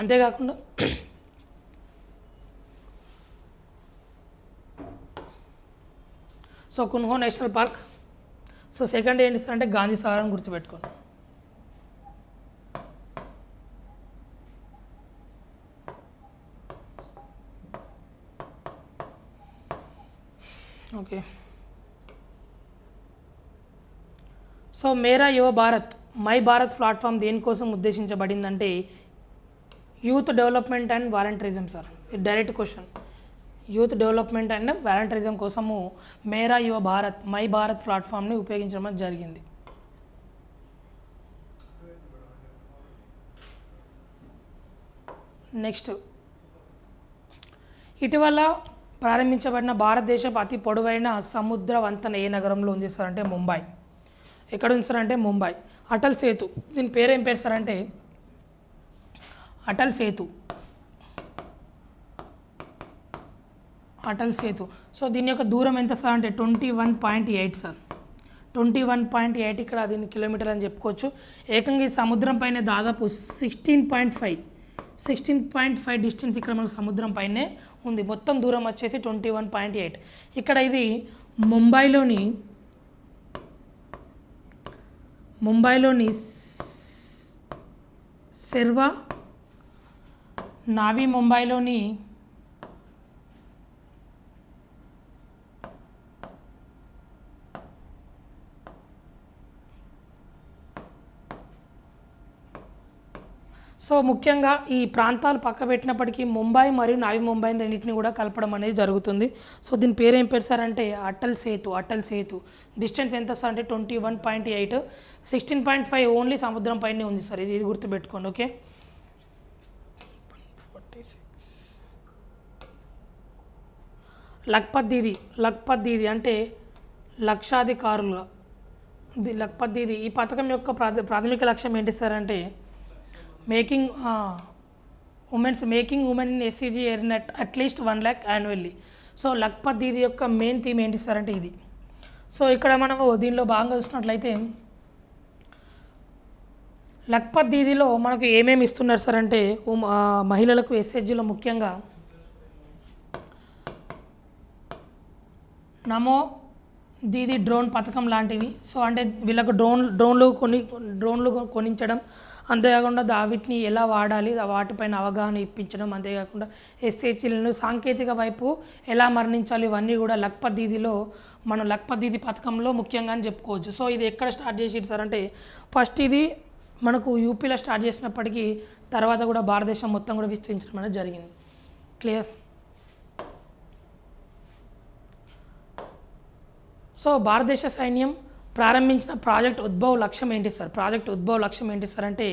అంతేకాకుండా so Kuno national park. So second ఏంటి సార్ అంటే గాంధీ సాగర్ అని గుర్తుపెట్టుకోండి. ఓకే. సో మేరా యువ భారత్ మై భారత్ ప్లాట్ఫామ్ దేనికోసం ఉద్దేశించబడిందంటే youth development and volunteerism sir. ఇది direct question. Youth development and volunteerism కోసము మేరా యువ భారత్ మై భారత్ ప్లాట్ఫామ్ని ఉపయోగించడం జరిగింది. నెక్స్ట్, ఇటీవల ప్రారంభించబడిన భారతదేశపు అతి పొడవైన సముద్ర వంతెన ఏ నగరంలో ఉంది సార్ అంటే ముంబై. ఎక్కడ ఉంది సార్ అంటే ముంబై. అటల్ సేతు. దీని పేరు ఏం పేరు సార్ అంటే అటల్ సేతు. సో దీని యొక్క దూరం ఎంత సార్ అంటే 21.8 సార్. 21.8 ఇక్కడ దీన్ని కిలోమీటర్ అని చెప్పుకోవచ్చు. ఏకంగా ఈ సముద్రం పైన దాదాపు 16.5 డిస్టెన్స్ ఇక్కడ మనకు సముద్రం పైనే ఉంది. మొత్తం దూరం వచ్చేసి 21.8. ఇక్కడ ఇది ముంబైలోని సెర్వా నావీ ముంబైలోని సో ముఖ్యంగా ఈ ప్రాంతాలు పక్క పెట్టినప్పటికీ ముంబై మరియు నవీ ముంబై రెండింటిని కూడా కలపడం అనేది జరుగుతుంది. సో దీని పేరు ఏం పేరు సార్ అంటే అటల్ సేతు. డిస్టెన్స్ ఎంత సార్ అంటే 21.8, 16.5 ఓన్లీ సముద్రం పైనే ఉంది సార్. ఇది గుర్తుపెట్టుకోండి. ఓకే, లఖ్పత్ దీది అంటే లక్షాధికారులుగా లఖ్పత్ దీది. ఈ పథకం యొక్క ప్రాథమిక లక్ష్యం ఏంటి సార్ అంటే making women in SHG earn at least 1 lakh annually. So Lakhpat Didi యొక్క మెయిన్ థీమ్ ఏంటి సార్ అంటే ఇది. సో ఇక్కడ మనము దీనిలో భాగంగా చూసినట్లయితే లఖ్పత్ దీదిలో మనకు ఏమేమి ఇస్తున్నారు సార్ అంటే మహిళలకు ఎస్హెచ్జిలో ముఖ్యంగా నమో దీది డ్రోన్ పథకం లాంటివి. సో అంటే వీళ్ళకు డ్రోన్లు కొనించడం, అంతేకాకుండా వీటిని ఎలా వాడాలి వాటిపైన అవగాహన ఇప్పించడం, అంతేకాకుండా ఎస్హెచ్లను సాంకేతిక వైపు ఎలా మరణించాలి, ఇవన్నీ కూడా లఖ్పత్ దీది పథకంలో ముఖ్యంగా అని చెప్పుకోవచ్చు. సో ఇది ఎక్కడ స్టార్ట్ చేసి సార్ అంటే ఫస్ట్ ఇది మనకు యూపీలో స్టార్ట్ చేసినప్పటికీ తర్వాత కూడా భారతదేశం మొత్తం కూడా విస్తరించడం అనేది జరిగింది. క్లియర్. సో భారతదేశ సైన్యం ప్రారంభించిన ప్రాజెక్ట్ ఉద్భవ్ లక్ష్యం ఏంటి సార్ అంటే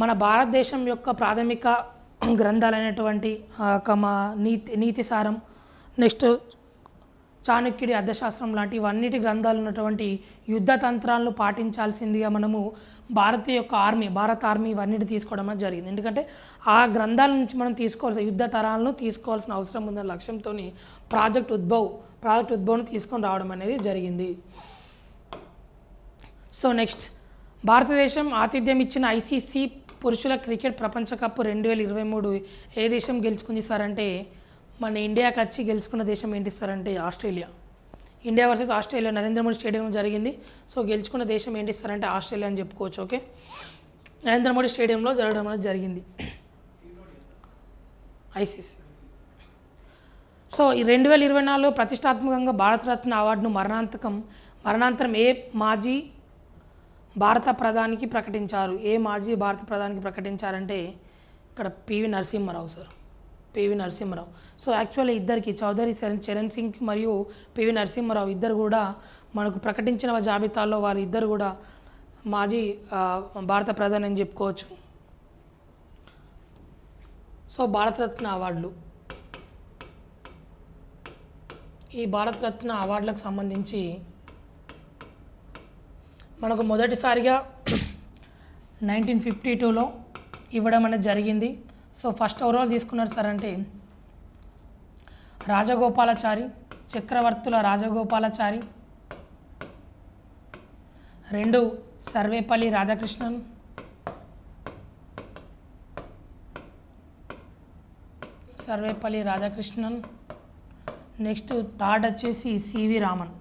మన భారతదేశం యొక్క ప్రాథమిక గ్రంథాలైనటువంటి నీతి సారం, నెక్స్ట్ చాణక్యుడి అర్థశాస్త్రం లాంటి ఇవన్నిటి గ్రంథాలు ఉన్నటువంటి యుద్ధ తంత్రాలను పాటించాల్సిందిగా మనము భారత ఆర్మీ ఇవన్నిటి తీసుకోవడం అనేది జరిగింది. ఎందుకంటే ఆ గ్రంథాల నుంచి మనం యుద్ధ తరాలను తీసుకోవాల్సిన అవసరం ఉన్న లక్ష్యంతో ప్రాజెక్ట్ ఉద్భవ్ను తీసుకొని రావడం అనేది జరిగింది. సో నెక్స్ట్ భారతదేశం ఆతిథ్యం ఇచ్చిన ఐసీసీ పురుషుల క్రికెట్ ప్రపంచ కప్ 2023 ఏ దేశం గెలుచుకుంది సార్ అంటే మన ఇండియాకి వచ్చి గెలుచుకున్న దేశం ఏంటి సార్ అంటే Australia. India versus Australia Narendra Modi స్టేడియంలో జరిగింది. సో గెలుచుకున్న దేశం ఏంటి సార్ అంటే ఆస్ట్రేలియా అని చెప్పుకోవచ్చు. ఓకే, నరేంద్ర మోడీ స్టేడియంలో జరగడం అనేది జరిగింది ఐసీసీ. సో ఈ 2024 ప్రతిష్టాత్మకంగా భారతరత్న అవార్డును మరణాంతరం ఏ మాజీ భారత ప్రధానికి ప్రకటించారంటే ఇక్కడ PV Narasimha Rao sir. So actually ఇద్దరికి చౌదరి చరణ్ సింగ్ మరియు పివి నరసింహారావు ఇద్దరు కూడా మనకు ప్రకటించిన జాబితాలో వారు ఇద్దరు కూడా మాజీ భారత ప్రధాని అని చెప్పుకోవచ్చు. సో భారతరత్న అవార్డులు, ఈ భారతరత్న అవార్డులకు సంబంధించి మనకు మొదటిసారిగా 1952లో ఇవ్వడం అనేది జరిగింది. సో ఫస్ట్ ఓవరాల్ తీసుకున్నారు సార్ అంటే రాజగోపాలాచారి, చక్రవర్తుల రాజగోపాలాచారి, 2 సర్వేపల్లి రాధాకృష్ణన్, నెక్స్ట్ థర్డ్ వచ్చేసి సివి రామన్.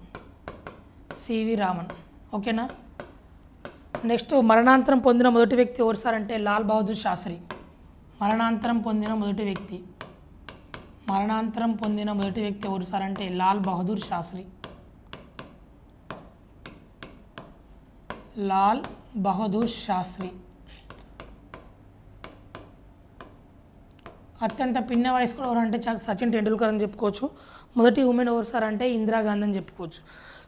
ఓకేనా. నెక్స్ట్ మరణాంతరం పొందిన మొదటి వ్యక్తి ఎవరు సార్ అంటే లాల్ బహదూర్ శాస్త్రి. మరణాంతరం పొందిన మొదటి వ్యక్తి ఎవరు సార్ అంటే లాల్ బహదూర్ శాస్త్రి. అత్యంత పిన్న వయసు కూడా ఎవరు అంటే సచిన్ టెండూల్కర్ అని చెప్పుకోవచ్చు. మొదటి ఉమెన్ ఎవరు సార్ అంటే ఇందిరాగాంధీ అని చెప్పుకోవచ్చు.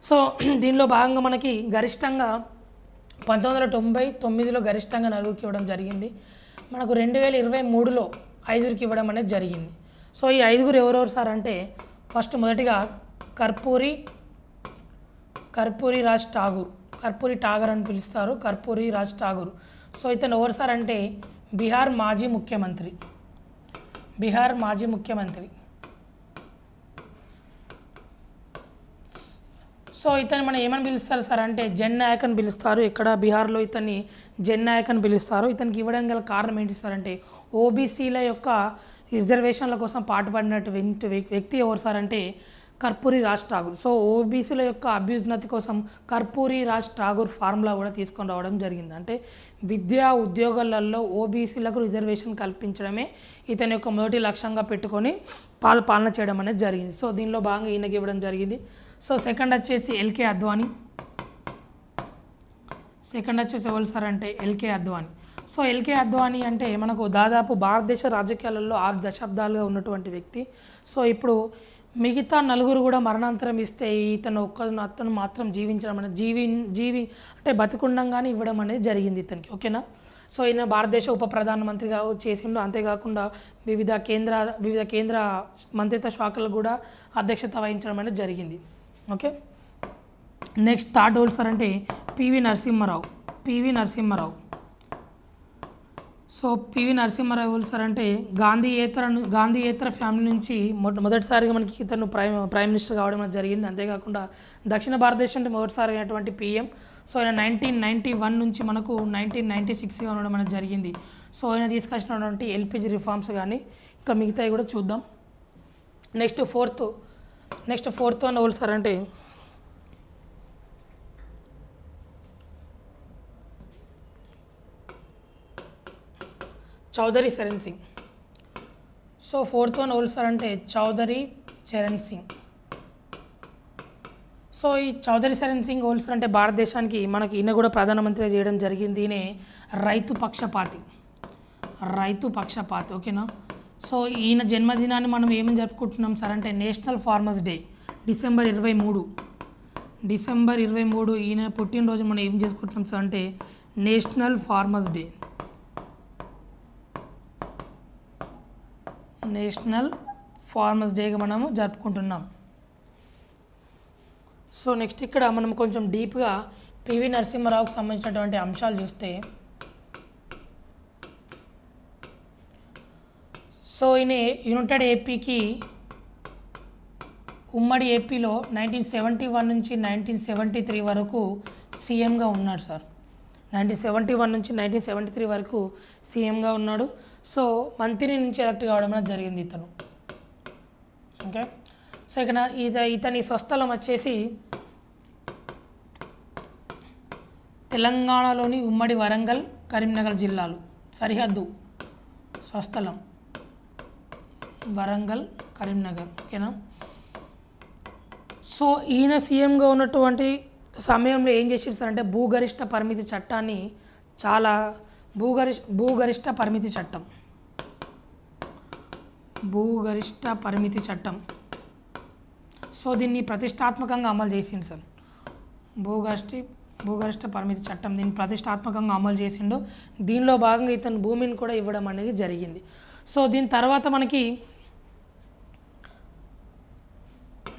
సో దీనిలో భాగంగా మనకి గరిష్టంగా 1999లో గరిష్టంగా 4కి ఇవ్వడం జరిగింది. మనకు 2023లో 5కి ఇవ్వడం అనేది జరిగింది. సో ఈ 5 ఎవరెవరు సార్ అంటే ఫస్ట్ మొదటిగా కర్పూరి రాజ్ ఠాగూర్ అని పిలుస్తారు, కర్పూరి రాజ్ ఠాగూర్. సో ఇతను ఎవరు సార్ అంటే బీహార్ మాజీ ముఖ్యమంత్రి. సో ఇతను మనం ఏమని పిలుస్తారు సార్ అంటే జన్ నాయక్ అని పిలుస్తారు. ఇక్కడ బీహార్లో ఇతన్ని జన్ నాయక్ అని పిలుస్తారు. ఇతనికి ఇవ్వడం గల కారణం ఏంటి సార్ అంటే ఓబీసీల యొక్క రిజర్వేషన్ల కోసం పాటుపడినటువంటి వ్యక్తి ఎవరు సార్ అంటే కర్పూరి రాజ్ ఠాగూర్. సో ఓబీసీల యొక్క అభ్యున్నతి కోసం కర్పూరి రాజ్ ఠాగూర్ ఫార్ములా కూడా తీసుకొని రావడం జరిగింది. అంటే విద్యా ఉద్యోగాలలో ఓబీసీలకు రిజర్వేషన్ కల్పించడమే ఇతని యొక్క మొదటి లక్ష్యంగా పెట్టుకొని పాలన చేయడం అనేది జరిగింది. సో దీనిలో భాగంగా ఈయనకి ఇవ్వడం జరిగింది. సో సెకండ్ వచ్చేసి ఎల్కే అద్వానీ. ఎవరు సార్ అంటే LK Advani. So LK Advani అంటే మనకు దాదాపు భారతదేశ రాజకీయాలలో 6 దశాబ్దాలుగా ఉన్నటువంటి వ్యక్తి. సో ఇప్పుడు మిగతా నలుగురు కూడా మరణాంతరం ఇస్తే అతను మాత్రం జీవించడం అనేది జీవి అంటే బతికుండంగానే ఇవ్వడం అనేది జరిగింది ఇతనికి. ఓకేనా. సో ఈయన భారతదేశ ఉప ప్రధానమంత్రిగా చేసిండు. అంతేకాకుండా వివిధ కేంద్ర మంత్రిత్వ శాఖలు కూడా అధ్యక్షత వహించడం అనేది జరిగింది. ఓకే. నెక్స్ట్ థర్డ్ ఓల్సర్ అంటే పివి నరసింహారావు. సో పివి నరసింహారావు సార్ అంటే గాంధీయేతర ఫ్యామిలీ నుంచి మొదటిసారిగా మనకి ఇతను ప్రైమ్ మినిస్టర్ కావడం జరిగింది. అంతేకాకుండా దక్షిణ భారతదేశం అంటే మొదటిసారి అయినటువంటి పిఎం. సో ఆయన 1991 నుంచి మనకు 1996గా ఉండడం అనేది జరిగింది. సో ఆయన తీసుకొచ్చినటువంటి ఎల్పిజి రిఫార్మ్స్ కానీ ఇంకా మిగతాయి కూడా చూద్దాం. నెక్స్ట్ ఫోర్త్ వన్ ఎవరు సార్ అంటే Chaudhary Charan Singh. So fourth one ఎవరు సార్ అంటే చౌదరి చరణ్ సింగ్. సో ఈ చౌదరి చరణ్ సింగ్ ఎవరు సార్ అంటే భారతదేశానికి మనకి ఈయన కూడా ప్రధానమంత్రిగా చేయడం జరిగింది. ఈయన రైతు పక్షపాతి. ఓకేనా. సో ఈయన జన్మదినాన్ని మనం ఏమని జరుపుకుంటున్నాం సార్ అంటే నేషనల్ ఫార్మర్స్ డే డిసెంబర్ 23 ఈయన పుట్టినరోజు మనం ఏం చేసుకుంటున్నాం సార్ అంటే నేషనల్ ఫార్మర్స్ డేగా మనము జరుపుకుంటున్నాం. సో నెక్స్ట్ ఇక్కడ మనం కొంచెం డీప్గా పివి నరసింహారావుకు సంబంధించినటువంటి అంశాలు చూస్తే, సో ఈయన యునైటెడ్ ఏపీకి ఉమ్మడి ఏపీలో 1971 నుంచి 1973 వరకు సీఎంగా ఉన్నాడు సార్. 1971 నుంచి 1973 వరకు సీఎంగా ఉన్నాడు. సో మంత్రి నుంచి ఎలక్ట్ కావడం అనేది జరిగింది ఇతను. ఓకే. సో ఇక్కడ ఇతని స్వస్థలం వచ్చేసి తెలంగాణలోని ఉమ్మడి వరంగల్ కరీంనగర్ జిల్లాలు సరిహద్దు స్వస్థలం వరంగల్ కరీంనగర్. ఓకేనా. సో ఈయన సీఎంగా ఉన్నటువంటి సమయంలో ఏం చేసారు సార్ అంటే భూగరిష్ట పరిమితి చట్టం. సో దీన్ని ప్రతిష్టాత్మకంగా అమలు చేసిండు సార్. భూగరిష్ట పరిమితి చట్టం దీన్ని ప్రతిష్టాత్మకంగా అమలు చేసిండు. దీనిలో భాగంగా ఇతను భూమిని కూడా ఇవ్వడం అనేది జరిగింది. సో దీని తర్వాత మనకి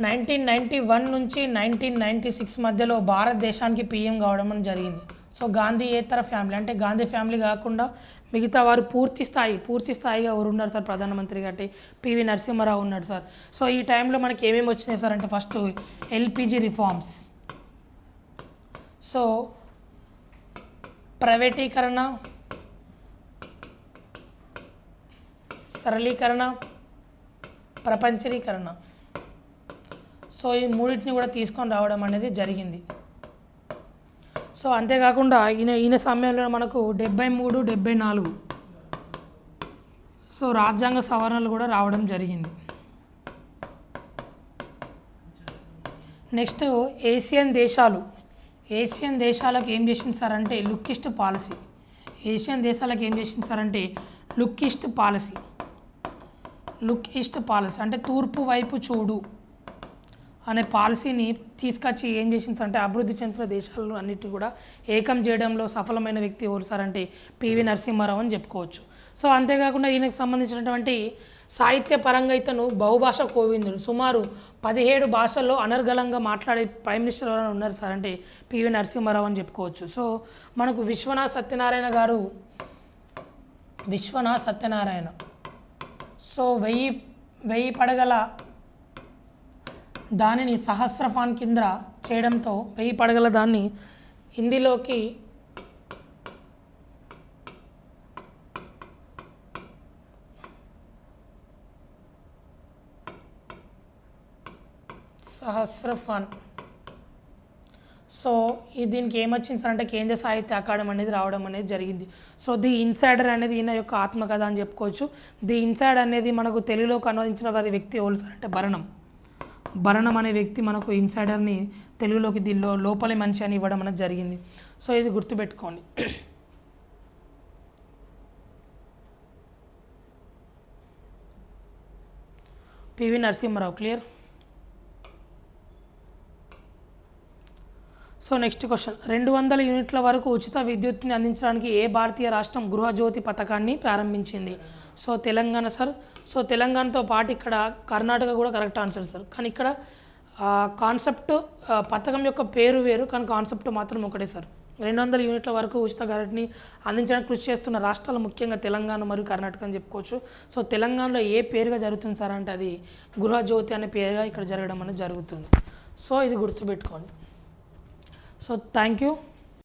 1991 నుంచి 1996 మధ్యలో భారతదేశానికి పిఎం కావడం అని జరిగింది. సో గాంధీయేతర ఫ్యామిలీ అంటే గాంధీ ఫ్యామిలీ కాకుండా మిగతా వారు పూర్తి స్థాయిగా ఎవరు ఉన్నారు సార్ ప్రధానమంత్రిగా అంటే పివి నరసింహారావు ఉన్నాడు సార్. సో ఈ టైంలో మనకి ఏమేమి వచ్చినాయి సార్ అంటే ఫస్ట్ ఎల్పిజి రిఫార్మ్స్. సో ప్రైవేటీకరణ, సరళీకరణ, ప్రపంచీకరణ. సో ఈ మూడింటిని కూడా తీసుకొని రావడం అనేది జరిగింది. సో అంతేకాకుండా ఈయన సమయంలో మనకు 73, 74 సో రాజ్యాంగ సవరణలు కూడా రావడం జరిగింది. నెక్స్ట్ ఏషియన్ దేశాలకు ఏం చేసింది సార్ అంటే లుక్కిస్ట్ పాలసీ అంటే తూర్పు వైపు చూడు అనే పాలసీని తీసుకొచ్చి ఏం చేసింది అంటే అభివృద్ధి చెందుతున్న దేశాలను అన్నిటిని కూడా ఏకం చేయడంలో సఫలమైన వ్యక్తి ఎవరు సార్ అంటే పివి నరసింహారావు అని చెప్పుకోవచ్చు. సో అంతేకాకుండా ఈయనకు సంబంధించినటువంటి సాహిత్య పరంగా ఇతను బహుభాష కోవిందుడు. సుమారు 17 భాషల్లో అనర్గళంగా మాట్లాడే ప్రైమ్ మినిస్టర్ ఎవరైనా ఉన్నారు సార్ అంటే పివి నరసింహారావు అని చెప్పుకోవచ్చు. సో మనకు విశ్వనాథ్ సత్యనారాయణ సో 1000 పడగల దానిని సహస్రఫాన్ కింద చేయడంతో 1000 పడగల దాన్ని హిందీలోకి సహస్రఫాన్. సో దీనికి ఏమొచ్చింది సార్ అంటే కేంద్ర సాహిత్య అకాడమీ అనేది రావడం అనేది జరిగింది. సో ది ఇన్సైడర్ అనేది ఈయన యొక్క ఆత్మకథ అని చెప్పుకోవచ్చు. ది ఇన్సైడర్ అనేది మనకు తెలుగులోకి అనువదించిన వారి వ్యక్తి ఎవరు సార్ అంటే భరణం అనే వ్యక్తి మనకు ఇన్సైడర్ని తెలుగులోకి దీనిలో లోపలి మనిషి అని ఇవ్వడం అనేది జరిగింది. సో ఇది గుర్తుపెట్టుకోండి. PV Narasimha Rao. Clear. So next question, 200 యూనిట్ల వరకు ఉచిత విద్యుత్ని అందించడానికి ఏ భారతీయ రాష్ట్రం గృహజ్యోతి పథకాన్ని ప్రారంభించింది? So Telangana sir. సో తెలంగాణతో పాటు ఇక్కడ కర్ణాటక కూడా కరెక్ట్ ఆన్సర్ సార్. కానీ ఇక్కడ కాన్సెప్ట్ పథకం యొక్క పేరు వేరు, కానీ కాన్సెప్ట్ మాత్రం ఒకటే సార్. 200 యూనిట్ల వరకు ఉచిత కరెంట్ని అందించడానికి కృషి చేస్తున్న రాష్ట్రాలు ముఖ్యంగా తెలంగాణ మరియు కర్ణాటక అని చెప్పుకోవచ్చు. సో తెలంగాణలో ఏ పేరుగా జరుగుతుంది సార్ అంటే అది గృహజ్యోతి అనే పేరుగా ఇక్కడ జరగడం అనేది జరుగుతుంది. సో ఇది గుర్తుపెట్టుకోండి. So thank you.